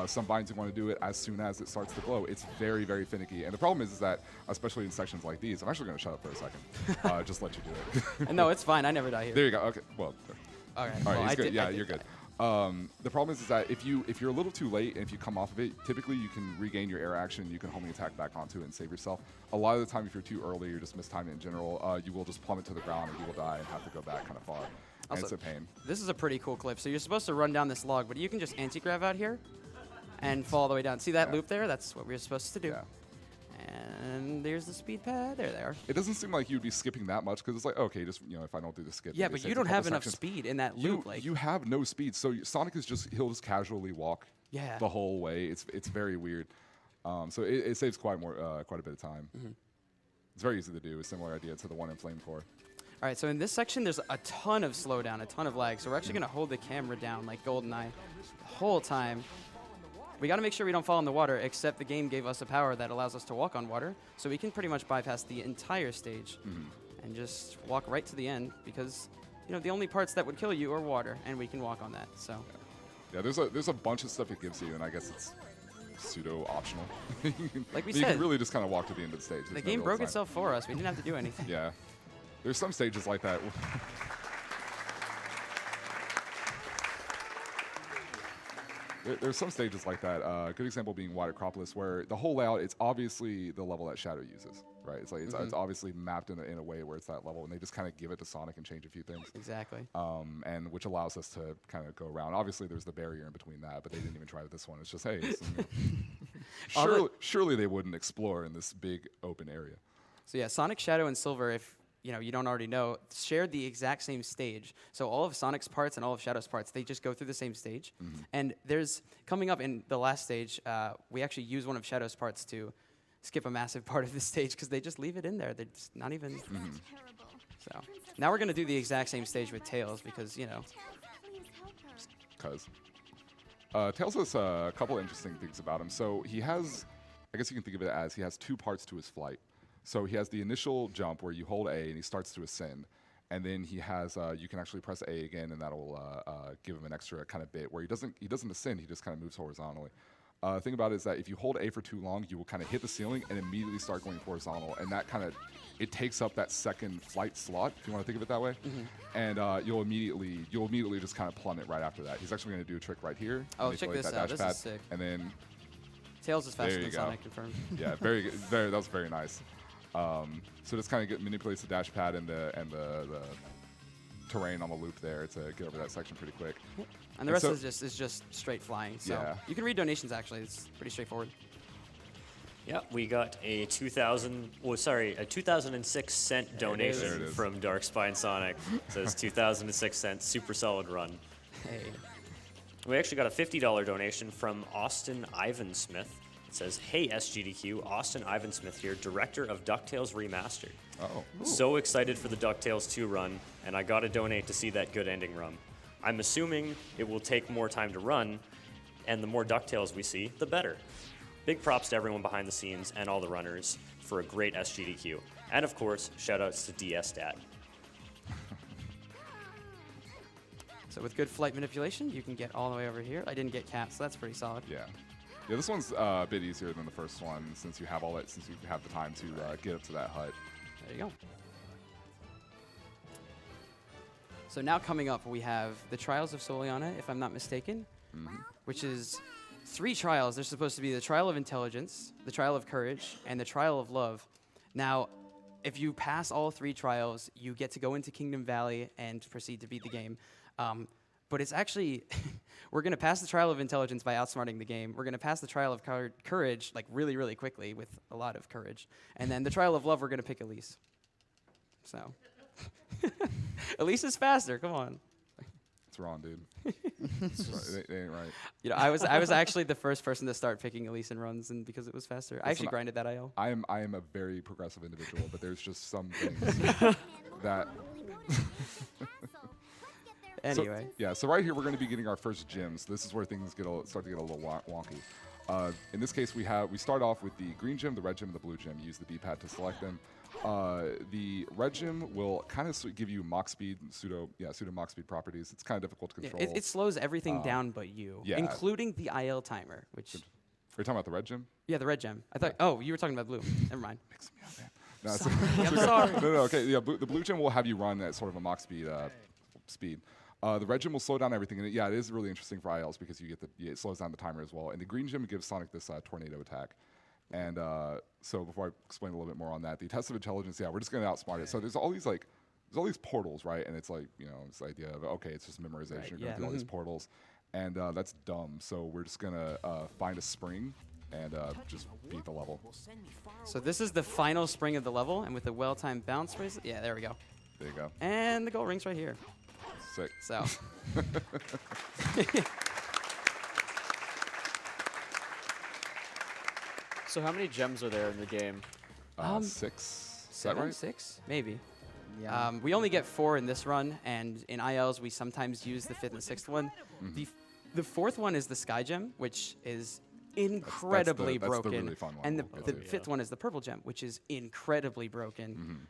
Some vines you want to do it as soon as it starts to glow. It's very, very finicky. And the problem is that, especially in sections like these, I'm actually going to shut up for a second. Just let you do it. No, it's fine. I never die here. There you go. Okay. Well. All right. All Well, right. I He's good. did- Yeah, I did you're die. good. The problem is that if you're a little too late and if you come off of it, typically you can regain your air action. You can homing attack back onto it and save yourself. A lot of the time, if you're too early or just mistiming it in general, you will just plummet to the ground and you will die and have to go back kind of far. And Also, it's a pain. This is a pretty cool clip. So you're supposed to run down this log, but you can just anti-grav out here and fall all the way down. See that Yeah. loop there? That's what we're supposed to do. Yeah. And there's the speed pad. There they are. It doesn't seem like you'd be skipping that much because it's like, okay, just if I don't do the skip. Yeah, it but saves you a don't couple have enough sections. speed in that You loop. Like, you have no speed, so Sonic he'll just casually walk Yeah. the whole way. It's very weird. So it saves quite a bit of time. Mm-hmm. It's very easy to do. A similar idea to the one in Flame Core. All right, so in this section, there's a ton of slowdown, a ton of lag. So we're actually going to hold the camera down like GoldenEye the whole time. We got to make sure we don't fall in the water, except the game gave us a power that allows us to walk on water. So we can pretty much bypass the entire stage and just walk right to the end because, you know, the only parts that would kill you are water, and we can walk on that. So Yeah, there's a bunch of stuff it gives you, and I guess it's pseudo-optional. Like we you said, can really just kind of walk to the end of the stage. the There's game no real broke time. itself for us. We didn't have to do anything. Yeah. There's some stages like that. There's some stages like that. A good example being White Acropolis, where the whole layout, it's obviously the level that Shadow uses, right? It's like it's obviously mapped in a way where it's that level, and they just kind of give it to Sonic and change a few things. Exactly. And which allows us to kind of go around. Obviously, there's the barrier in between that, but they didn't even try with this one. It's just, hey, surely they wouldn't explore in this big open area. So yeah, Sonic, Shadow, and Silver, if you don't already know, shared the exact same stage. So all of Sonic's parts and all of Shadow's parts, they just go through the same stage. And there's, coming up in the last stage, we actually use one of Shadow's parts to skip a massive part of the stage because they just leave it in there. They're just not even... So now we're going to do the exact same stage with Tails because, you know... Because Tails has a couple interesting things about him. So he has, I guess you can think of it as he has two parts to his flight. So he has the initial jump where you hold A and he starts to ascend. And then he has, you can actually press A again and that'll give him an extra kind of bit where he doesn't ascend, he just kind of moves horizontally. The thing about it is that if you hold A for too long, you will kind of hit the ceiling and immediately start going horizontal. And that kind of, it takes up that second flight slot, if you want to think of it that way. And you'll immediately just kind of plummet right after that. He's actually going to do a trick right here. Oh, check this out. This is sick. And then Tails is faster There you than go. Sonic, confirmed. yeah, very good. That was very nice. So this kind of manipulates the dash pad and the terrain on the loop there to get over that section pretty quick. And the rest is just straight flying. So Yeah. you can read donations, actually. It's pretty straightforward. Yeah, we got a 2006 cent donation There it is. from Dark Spine Sonic. It says 2006 cents, super solid run. Hey. We actually got a $50 donation from Austin Ivansmith. It says, hey SGDQ, Austin Ivansmith here, director of DuckTales Remastered. Oh. So excited for the DuckTales 2 run, and I gotta donate to see that good ending run. I'm assuming it will take more time to run, and the more DuckTales we see, the better. Big props to everyone behind the scenes and all the runners for a great SGDQ. And of course, shoutouts to DSDAT. So with good flight manipulation, you can get all the way over here. I didn't get caps, so that's pretty solid. Yeah. Yeah, this one's a bit easier than the first one since you have since you have the time to get up to that hut. There you go. So now coming up, we have the Trials of Soleanna, if I'm not mistaken, which is 3 trials. There's supposed to be the Trial of Intelligence, the Trial of Courage, and the Trial of Love. Now, if you pass all 3 trials, you get to go into Kingdom Valley and proceed to beat the game. But it's actually, we're going to pass the Trial of Intelligence by outsmarting the game. We're going to pass the Trial of Courage like really, really quickly with a lot of courage. And then the Trial of Love, we're going to pick Elise. So, Elise is faster. Come on. It's wrong, dude. It's right. They ain't right. You know, I was actually the first person to start picking Elise in runs, and because it was faster, I actually grinded that IL. I am a very progressive individual, but there's just some things that. Anyway. So right here we're going to be getting our first gems. This is where things start to get a little wonky. In this case, we start off with the green gem, the red gem, and the blue gem. Use the D-pad to select them. The red gem will kind of give you Mach speed, pseudo Mach speed properties. It's kind of difficult to control. It slows everything down but you, yeah. including the IL timer, which... Are you talking about the red gem? Yeah, the red gem. I thought... Oh, you were talking about blue. Never mind. Mix me up, man. No, Sorry, I'm sorry. No, okay. Yeah, the blue gem will have you run at sort of a Mach speed. The red gem will slow down everything, and it is really interesting for ILs because you get it slows down the timer as well. And the green gem gives Sonic this tornado attack. And so before I explain a little bit more on that, the test of intelligence, we're just going to outsmart it. So there's all these portals, right? And it's like, it's the idea of, okay, it's just memorization. Right, You're going through all these portals. And that's dumb. So we're just going to find a spring and just beat the level. So this is the final spring of the level, and with a well-timed bounce raise... Yeah, there we go. There you go. And the gold ring's right here. Sick. So... So how many gems are there in the game? 6. Is that 7, right? 6? Maybe. Yeah. We only get 4 in this run, and in ILs we sometimes use the 5th and 6th one. The 4th one is the Sky Gem, which is incredibly that's the broken. really fun one And we'll the get to. 5th one is the Purple Gem, which is incredibly broken.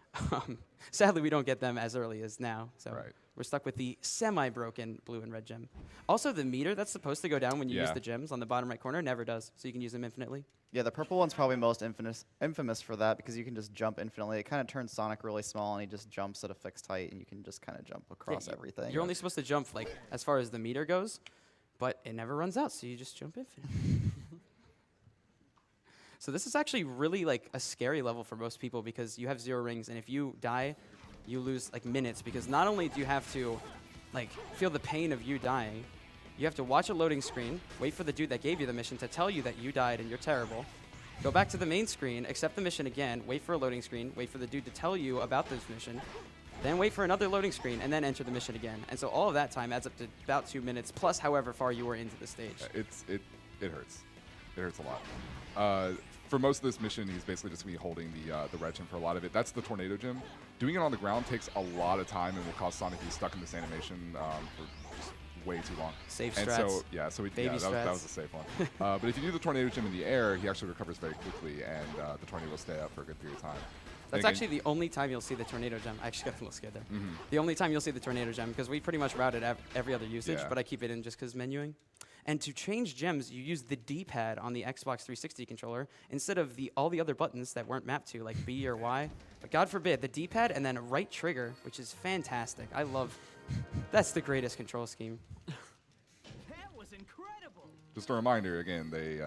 Sadly, we don't get them as early as now, so Right. we're stuck with the semi-broken Blue and Red Gem. Also, the meter that's supposed to go down when you use Yeah. the gems on the bottom right corner never does, so you can use them infinitely. Yeah, the purple one's probably most infamous for that because you can just jump infinitely. It kind of turns Sonic really small, and he just jumps at a fixed height, and you can just kind of jump across everything. You're only supposed to jump like as far as the meter goes, but it never runs out, so you just jump infinitely. So this is actually really like a scary level for most people because you have 0 rings, and if you die, you lose like minutes because not only do you have to like feel the pain of you dying, you have to watch a loading screen, wait for the dude that gave you the mission to tell you that you died and you're terrible, go back to the main screen, accept the mission again, wait for a loading screen, wait for the dude to tell you about this mission, then wait for another loading screen, and then enter the mission again. And so all of that time adds up to about 2 minutes, plus however far you were into the stage. It hurts. It hurts a lot. For most of this mission, he's basically just going to be holding the red gem for a lot of it. That's the tornado gem. Doing it on the ground takes a lot of time and will cause Sonic to be stuck in this animation for just way too long. Safe and strats. so, yeah, so Baby that strats. was a safe one. But if you do the tornado gem in the air, he actually recovers very quickly, and the tornado will stay up for a good period of time. That's And actually the only time you'll see the tornado gem. I actually got a little scared there. The only time you'll see the tornado gem, because we pretty much routed every other usage, Yeah. but I keep it in just because menuing. And to change gems, you use the D-pad on the Xbox 360 controller instead of all the other buttons that weren't mapped to, like B or Y. But God forbid, the D-pad and then right trigger, which is fantastic. That's the greatest control scheme. That was incredible. Just a reminder, again, they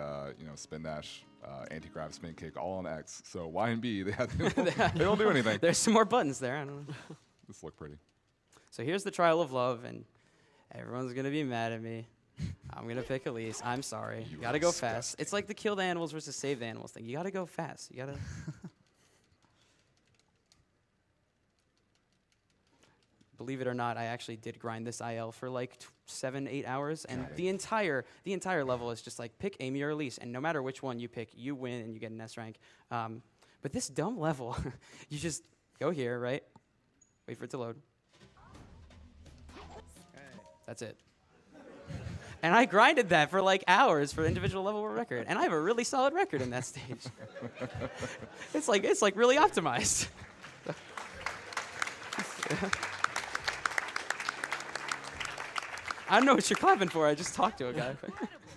spin dash, anti-grav, spin kick, all on X. So Y and B, they don't do anything. There's some more buttons there. I don't know. This look pretty. So here's the Trial of Love, and everyone's going to be mad at me. I'm going to pick Elise. I'm sorry. You gotta go fast. It's like the kill the animals versus save the animals thing. You gotta go fast. You gotta... Believe it or not, I actually did grind this IL for like 7-8 hours, and the entire level is just like pick Amy or Elise, and no matter which one you pick, you win and you get an S rank. But this dumb level, you just go here, right? Wait for it to load. That's it. And I grinded that for like hours for individual level record, and I have a really solid record in that stage. It's like really optimized. I don't know what you're clapping for. I just talked to a guy.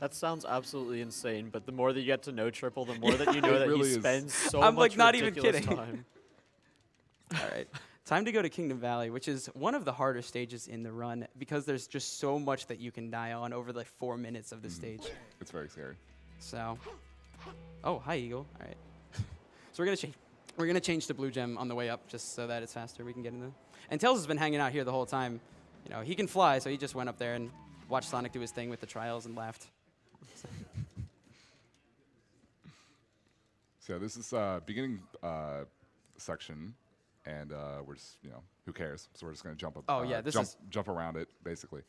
That sounds absolutely insane, but the more that you get to know Triple, the more that you know that really he is. spends so I'm, much like, not even ridiculous kidding. time. All right. Time to go to Kingdom Valley, which is one of the harder stages in the run because there's just so much that you can die on over the 4 minutes of the stage. It's very scary. So, oh, hi, Eagle. All right. So we're gonna change to Blue Gem on the way up just so that it's faster. We can get in there. And Tails has been hanging out here the whole time. You know, he can fly, so he just went up there and watched Sonic do his thing with the trials and laughed. So this is beginning section, and we're just, who cares? So we're just gonna jump up. Oh, yeah, this is- jump around it, basically.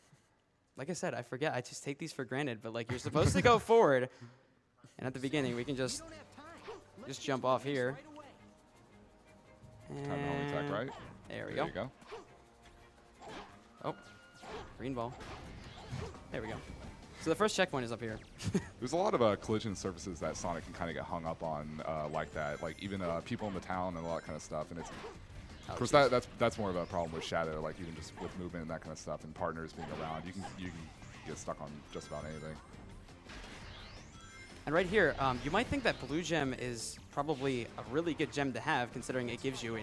Like I said, I forget. I just take these for granted. But like, you're supposed to go forward, and at the beginning, we can just jump off here. Time to home attack, right? There we There go. you go. Oh, green ball. There we go. So the first checkpoint is up here. There's a lot of collision surfaces that Sonic can kind of get hung up on like that, like even people in the town and all that kind of stuff. And it's, of course, that's more of a problem with Shadow, like even just with movement and that kind of stuff, and partners being around, you can get stuck on just about anything. And right here, you might think that Blue Gem is probably a really good gem to have, considering it gives you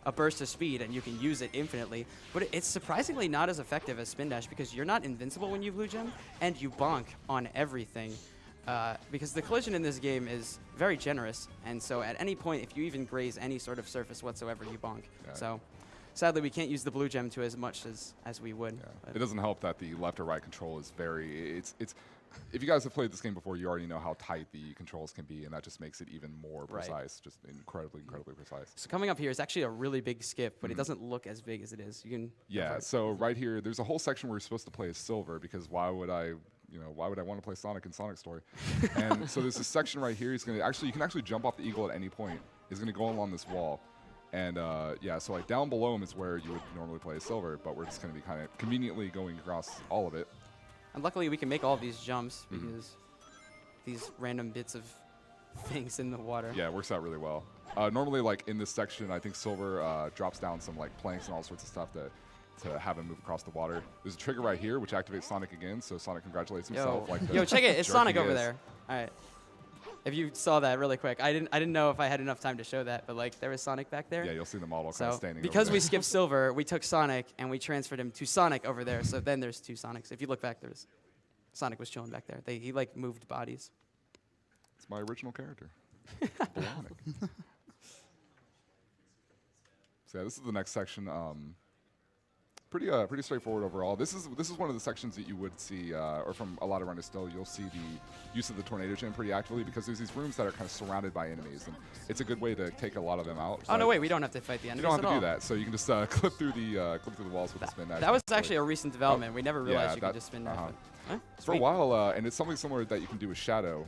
a burst of speed and you can use it infinitely. But it's surprisingly not as effective as Spin Dash because you're not invincible when you Blue Gem, and you bonk on everything. Because the collision in this game is very generous, and so at any point, if you even graze any sort of surface whatsoever, you bonk. Yeah. So sadly, we can't use the Blue Gem to as much as we would. Yeah. It doesn't help that the left or right control is it's. If you guys have played this game before, you already know how tight the controls can be, and that just makes it even more precise, just incredibly precise. So coming up here is actually a really big skip, but it doesn't look as big as it is. You can Yeah, so right here, there's a whole section where you're supposed to play as Silver, because why would I want to play Sonic in Sonic Story? And so there's this section right here. You can actually jump off the eagle at any point. He's going to go along this wall. And yeah, so like down below him is where you would normally play a silver, but we're just going to be kind of conveniently going across all of it. And luckily, we can make all of these jumps because these random bits of things in the water. Yeah, it works out really well. Normally, like in this section, I think silver drops down some like planks and all sorts of stuff to have him move across the water. There's a trigger right here, which activates Sonic again, so Sonic congratulates himself. Like the Yo, check it. It's jerk Sonic he over is. there. All right. If you saw that really quick, I didn't know if I had enough time to show that, but like there was Sonic back there. Yeah, you'll see the model kind of So standing because over we there. skipped silver, we took Sonic and we transferred him to Sonic over there. So then there's two Sonics. If you look back, there's Sonic was chilling back there. He like moved bodies. It's my original character. Bionic. So yeah, this is the next section. Pretty straightforward overall. This is one of the sections that you would see, or from a lot of runners still, you'll see the use of the tornado gem pretty actively because there's these rooms that are kind of surrounded by enemies, and it's a good way to take a lot of them out. Oh no, but wait, we don't have to fight the you enemies don't have at to all. do that, so you can just clip through the walls with the spin dash. That was actually a recent development. We never realized yeah, you that- could just spin that. uh-huh. Huh? For a Sweet. while, and it's something similar that you can do with Shadow,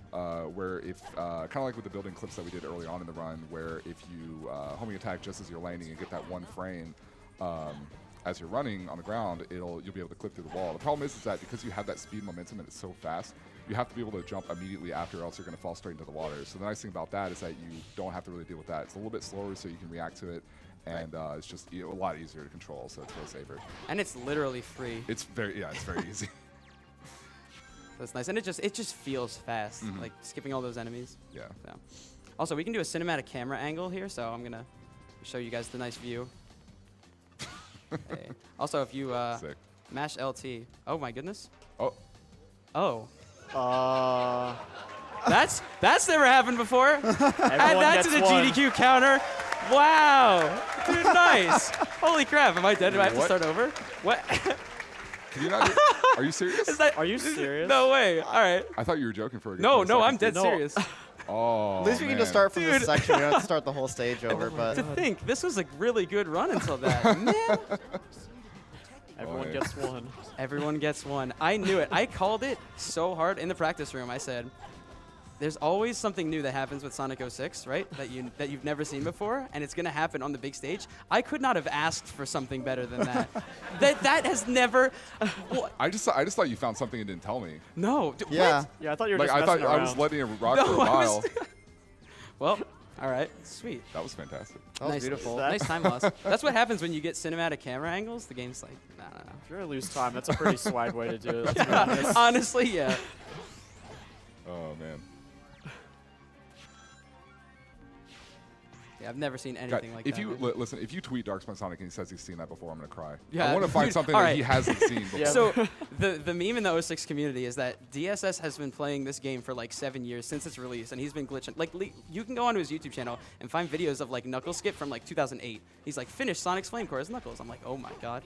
where if, kind of like with the building clips that we did early on in the run, where if you homing attack just as you're landing and get that one frame as you're running on the ground, you'll be able to clip through the wall. The problem is that because you have that speed momentum and it's so fast, you have to be able to jump immediately after, or else you're going to fall straight into the water. So the nice thing about that is that you don't have to really deal with that. It's a little bit slower, so you can react to it, and it's just a lot easier to control, so it's way safer. And it's literally free. It's very easy. That's nice, and it just feels fast, like skipping all those enemies. Yeah. So. Also, we can do a cinematic camera angle here, so I'm gonna show you guys the nice view. Hey. Also, if you Sick. mash LT, oh my goodness, Oh, oh, that's never happened before. Add that to gets the one. GDQ counter. Wow, dude, nice. Holy crap, am I dead? Do I have to What? start over? What? can you not? Are you serious? Is that? Are you serious? No way. All right. I thought you were joking for a good No, 20 no, I'm seconds. dead No. serious. Oh, At least we can just man. start from this Dude. section. We don't have to start the whole stage over, but To think, this was a really good run until that. Man. Everyone Boy. gets one. Everyone gets one. I knew it. I called it so hard in the practice room. I said, there's always something new that happens with Sonic 06, right? That you've never seen before, and it's going to happen on the big stage. I could not have asked for something better than that. that has never what? I just thought you found something and didn't tell me. No. yeah. What? Yeah, I thought you were Like just I thought messing I around. was letting it rock No, for a I was- while. Well, all right. Sweet. That was fantastic. That was Nice. beautiful. That- Nice time loss. That's what happens when you get cinematic camera angles. The game's like, no. If you're gonna lose time, that's a pretty swag way to do it. Let's be honest. Honestly, yeah. Oh man. Yeah, I've never seen God, anything like if that. you man. listen, if you tweet Darkspawn Sonic and he says he's seen that before, I'm gonna cry. Yeah, I want to find dude, something all that right. he hasn't seen before. Yeah. So the meme in the 06 community is that DSS has been playing this game for like 7 years since its release, and he's been glitching. Like you can go onto his YouTube channel and find videos of like Knuckles skip from like 2008. He's like finished Sonic's Flame Core as Knuckles. I'm like, oh my god.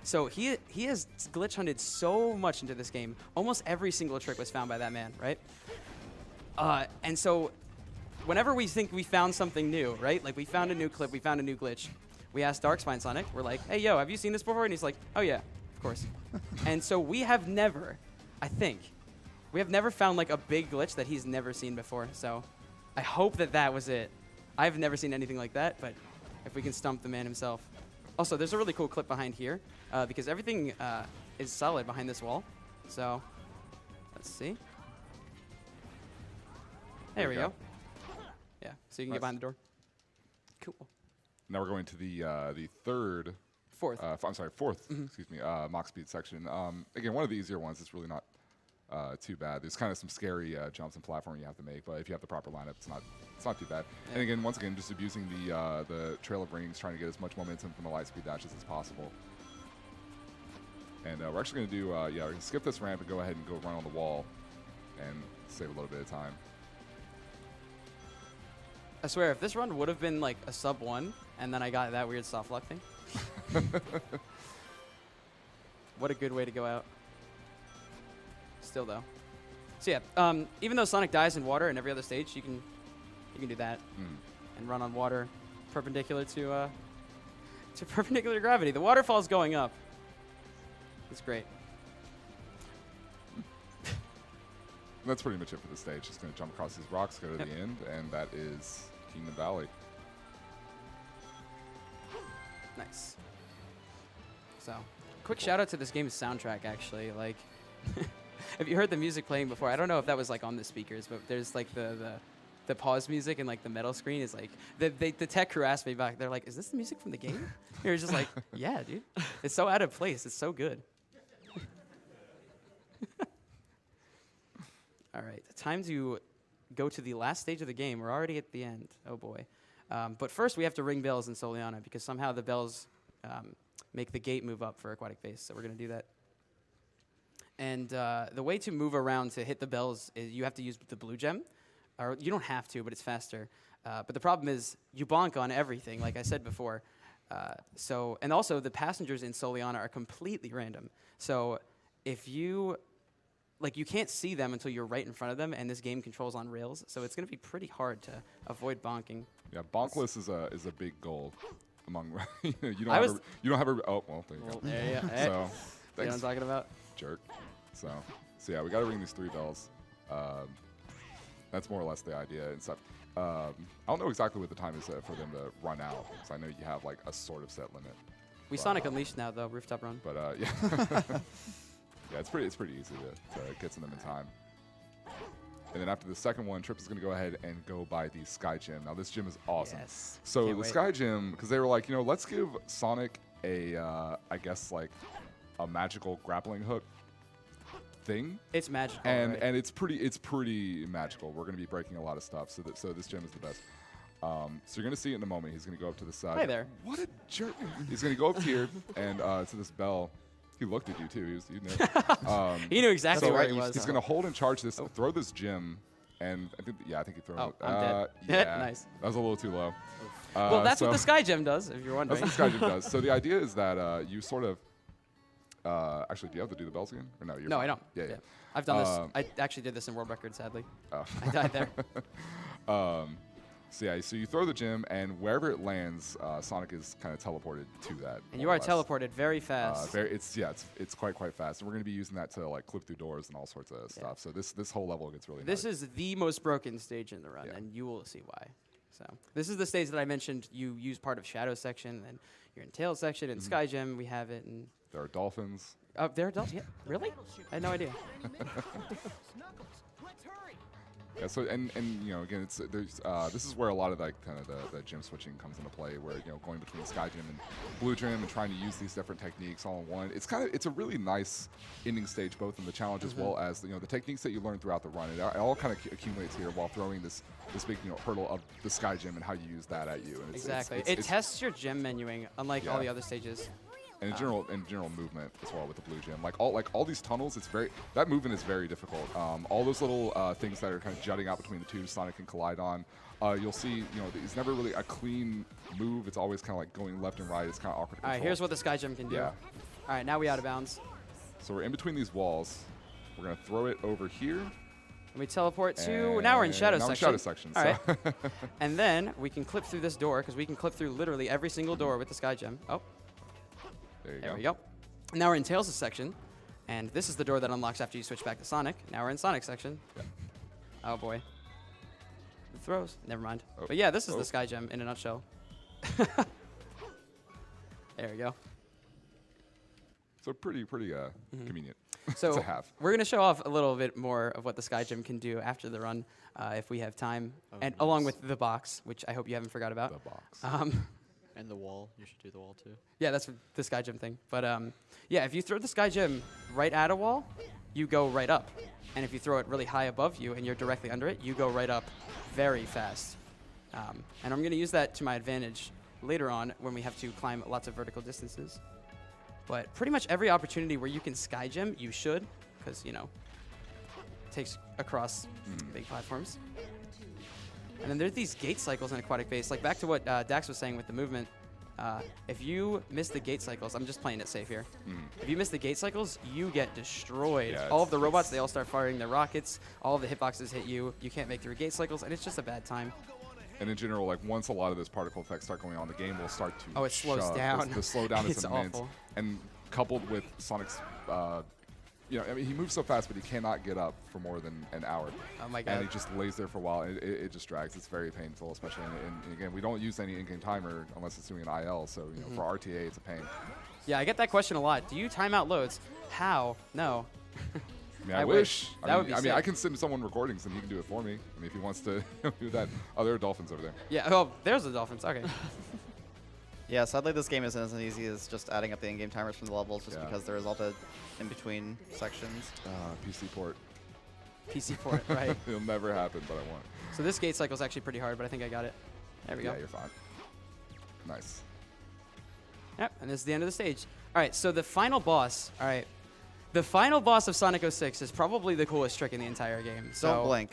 So he has glitch hunted so much into this game. Almost every single trick was found by that man, right? And so whenever we think we found something new, right? Like we found a new clip, we found a new glitch. We asked Darkspine Sonic, we're like, hey, yo, have you seen this before? And he's like, oh yeah, of course. And so we have never, I think, we have never found like a big glitch that he's never seen before. So I hope that that was it. I've never seen anything like that, but if we can stump the man himself. Also, there's a really cool clip behind here because everything is solid behind this wall. So let's see. There we go. Yeah, so you can Nice. get behind the door. Cool. Now we're going to the third. Fourth. I'm sorry, fourth. Excuse me. Mock speed section. Again, one of the easier ones. It's really not too bad. There's kind of some scary jumps and platform you have to make, but if you have the proper lineup, it's not too bad. Yeah. And again, once again, just abusing the Trail of Rings, trying to get as much momentum from the light speed dashes as possible. And we're actually going to do, we're going to skip this ramp and go ahead and go run on the wall and save a little bit of time. I swear, if this run would have been like a sub 1, and then I got that weird soft lock thing. What a good way to go out. Still though. So yeah, even though Sonic dies in water in every other stage, you can do that and run on water perpendicular to perpendicular gravity. The waterfall's going up. It's great. And that's pretty much it for the stage. Just going to jump across these rocks, go to Yep. the end, and that is Kingdom Valley. Nice. So, quick shout out to this game's soundtrack, actually. Like, have you heard the music playing before? I don't know if that was like on the speakers, but there's like the pause music and like the metal screen is like the tech crew asked me back. They're like, "Is this the music from the game?" You're just like, "Yeah, dude. It's so out of place. It's so good." All right, time to go to the last stage of the game. We're already at the end. Oh boy. But first, we have to ring bells in Soleanna because somehow the bells make the gate move up for Aquatic Base. So we're going to do that. And the way to move around to hit the bells is you have to use the blue gem. Or you don't have to, but it's faster. But the problem is you bonk on everything, like I said before. And also, the passengers in Soleanna are completely random. So if you... Like, you can't see them until you're right in front of them, and this game controls on rails, so it's going to be pretty hard to avoid bonking. Yeah, bonkless is a big goal among you don't have a oh well there you go. There you go. So You know what thanks, I'm talking about? jerk. So yeah, we got to ring these 3 bells. That's more or less the idea and stuff. I don't know exactly what the time is for them to run out, because I know you have like a sort of set limit. We Sonic Unleashed now, though, rooftop run. But yeah. Yeah, it's pretty easy to get to them in time. And then after the second one, Trip is going to go ahead and go by the Sky Gym. Now, this gym is awesome. Yes. So Can't the wait. Sky Gym, because they were like, let's give Sonic a, I guess, like a magical grappling hook thing. It's magical, And right? and it's pretty magical. We're going to be breaking a lot of stuff, so this gym is the best. So you're going to see it in a moment. He's going to go up to the side. Hi there. What a jerk. He's going to go up here and to this bell. He looked at you too. He knew. He knew exactly So where he was. he's going to hold and charge this, throw this gym, and I think he threw Oh, it. I'm dead. Yeah, Nice. That was a little too low. Well, that's what so the Sky Gem does, if you're that's wondering. what the Sky Gym does. So the idea is that you sort of, actually, do you have to do the bells again? Or no, you're No, fine. I don't. Yeah. I've done this. I actually did this in world record, sadly. Oh. I died there. So you throw the gym, and wherever it lands, Sonic is kind of teleported to that. And you more are or less. teleported very fast. It's quite fast, and we're going to be using that to like clip through doors and all sorts of stuff. So this whole level gets really. This hard. is the most broken stage in the run, Yeah. and you will see why. So this is the stage that I mentioned. You use part of Shadow section, and you're in Tails section, and Sky Gem we have it, and There are dolphins. they're adults. Yeah, really? I had no idea. Knuckles, let's hurry. Yeah. So and again, this is where a lot of like kind of the gym switching comes into play, where going between Sky Gym and Blue Gym and trying to use these different techniques all in one. It's a really nice ending stage, both in the challenge as well as the techniques that you learn throughout the run. It all kind of accumulates here while throwing this big hurdle of the Sky Gym and how you use that at you. And Exactly. It tests your gem menuing, unlike all Yeah. the other stages. And in general movement as well with the blue gym. Like all these tunnels, that movement is very difficult. All those little things that are kind of jutting out between the two, Sonic can collide on. You'll see, it's never really a clean move. It's always kind of like going left and right. It's kind of awkward to All right, control. here's what the Sky Gem can do. Yeah. All right, now we out of bounds. So we're in between these walls. We're gonna throw it over here. And we teleport to, now we're in Shadow now section. Shadow section. All so right. And then we can clip through this door, because we can clip through literally every single door with the Sky Gem. Oh, there we go. Now we're in Tails' section, and this is the door that unlocks after you switch back to Sonic. Now we're in Sonic section. Yeah. Oh boy. The throws. Never mind. Oh. But yeah, this is Oh. the Sky Gem in a nutshell. There we go. So pretty convenient. So to have. we're going to show off a little bit more of what the Sky Gem can do after the run, if we have time, Oh, and along nice. with the box, which I hope you haven't forgot about. The box. And the wall. You should do the wall too. Yeah, that's the Sky Gem thing. But yeah, if you throw the Sky Gem right at a wall, you go right up. And if you throw it really high above you and you're directly under it, you go right up very fast. And I'm going to use that to my advantage later on when we have to climb lots of vertical distances. But pretty much every opportunity where you can Sky Gem, you should, because, it takes across big platforms. And then there's these gate cycles in Aquatic Base. Like back to what Dax was saying with the movement. If you miss the gate cycles, I'm just playing it safe here. If you miss the gate cycles, you get destroyed. Yeah, all of the robots, they all start firing their rockets. All of the hitboxes hit you. You can't make through gate cycles, and it's just a bad time. And in general, like once a lot of those particle effects start going on, the game will start to Oh, it slows shove. down. The slowdown is It's immense. awful. And coupled with Sonic's you know, I mean, he moves so fast, but he cannot get up for more than an hour. Oh my god. And he just lays there for a while. And it just drags. It's very painful, especially in again, we don't use any in-game timer unless it's doing an IL. So, you know, for RTA, it's a pain. Yeah, I get that question a lot. Do you time out loads? How? No. I mean, I I wish. wish. That would be I mean, sick. I can send someone recordings and he can do it for me. I mean, if he wants to do that. Oh, there are dolphins over there. Yeah, oh, there's the dolphins. Okay. Yeah, sadly this game isn't as easy as just adding up the in-game timers from the levels, just Yeah. because there is all the in-between sections. PC port. PC port, right. It'll never happen, but I want. So this gate cycle is actually pretty hard, but I think I got it. There we Yeah, go. you're fine. Nice. Yep, and this is the end of the stage. All right, so the final boss. All right. The final boss of Sonic 06 is probably the coolest trick in the entire game. So Don't blink.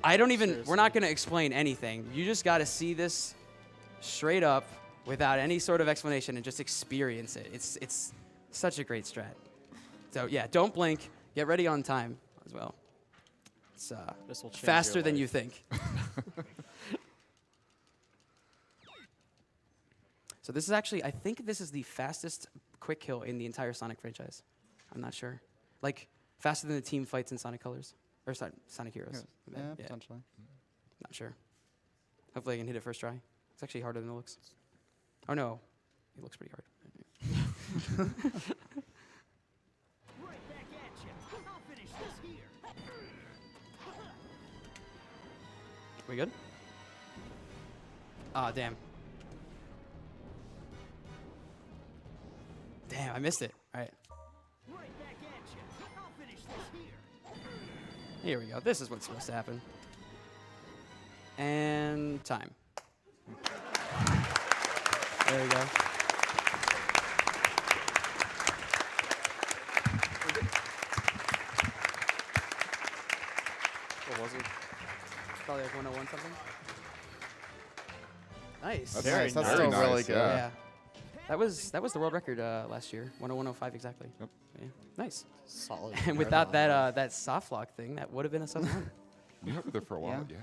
I don't even, Seriously. we're not going to explain anything. You just got to see this straight up without any sort of explanation and just experience it. It's such a great strat. So yeah, don't blink. Get ready on time as well. It's This will change your faster than life. you think. So this is actually, I think this is the fastest quick kill in the entire Sonic franchise. I'm not sure. Like, faster than the team fights in Sonic Colors. Or Sonic Heroes. Yeah, potentially. Not sure. Hopefully I can hit it first try. It's actually harder than it looks. Oh no, it looks pretty hard. Right back at you. I'll finish this here. We good? Ah, damn. Damn, I missed it. All right, Right back at you. I'll finish this here. here we go. This is what's supposed to happen. And time. There we go. What was it? Probably like 101 something. Nice. That's Very nice. That's Very still really nice, good. Yeah. That was the world record last year. 101.05 exactly. Yep. Yeah. Nice. Solid. And without that soft lock thing, that would have been a 700. You have it there for a while, yeah.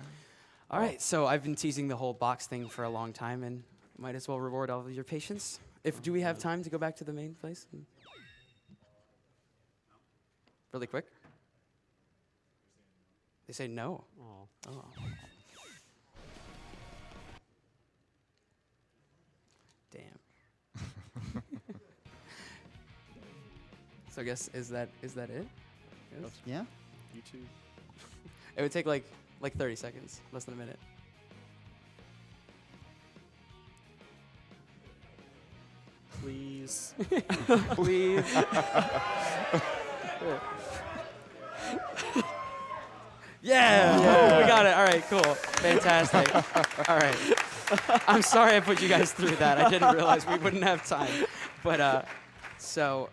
All right, so I've been teasing the whole box thing for a long time, and might as well reward all of your patience. Do we have time to go back to the main place? Really quick? They say no. Oh. Oh. Damn. So I guess is that it? Yes? Yeah. YouTube. It would take like 30 seconds, less than a minute. Please. Please. Yeah, we got it. All right, cool, fantastic. All right, I'm sorry I put you guys through that. I didn't realize we wouldn't have time. But so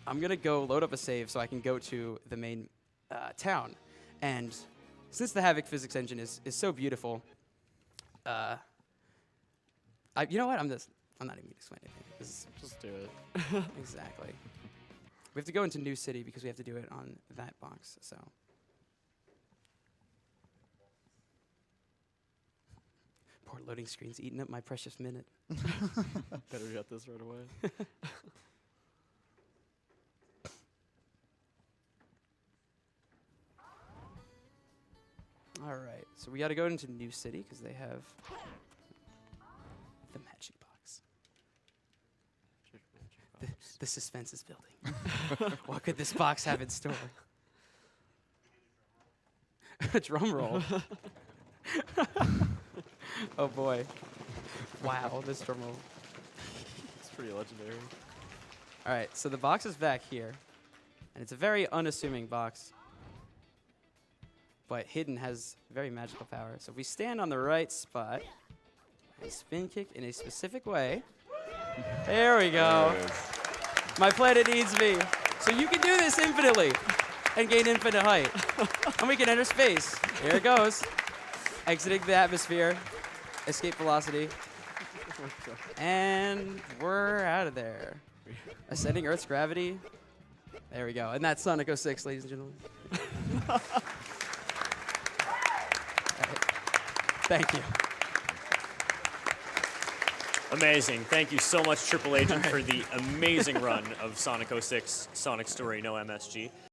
I'm gonna go load up a save so I can go to the main town. And since the Havoc physics engine is so beautiful, you know what? I'm not even gonna explain anything. This is Just do it. exactly. We have to go into New City because we have to do it on that box. So. Poor loading screen's eating up my precious minute. Better get this right away. All right, so we got to go into New City because they have the magic box. The suspense is building. What could this box have in store? Drum roll. Oh boy. Wow, this drum roll. It's pretty legendary. All right, so the box is back here, and it's a very unassuming box, but hidden has very magical power. So if we stand on the right spot and spin kick in a specific way, there we go. There it is. My planet needs me. So you can do this infinitely and gain infinite height. And we can enter space. Here it goes. Exiting the atmosphere. Escape velocity. And we're out of there. Ascending Earth's gravity. There we go. And that's Sonic 06, ladies and gentlemen. All right. Thank you. Amazing. Thank you so much, Triple Agent, for the amazing run of Sonic 06, Sonic Story, no MSG.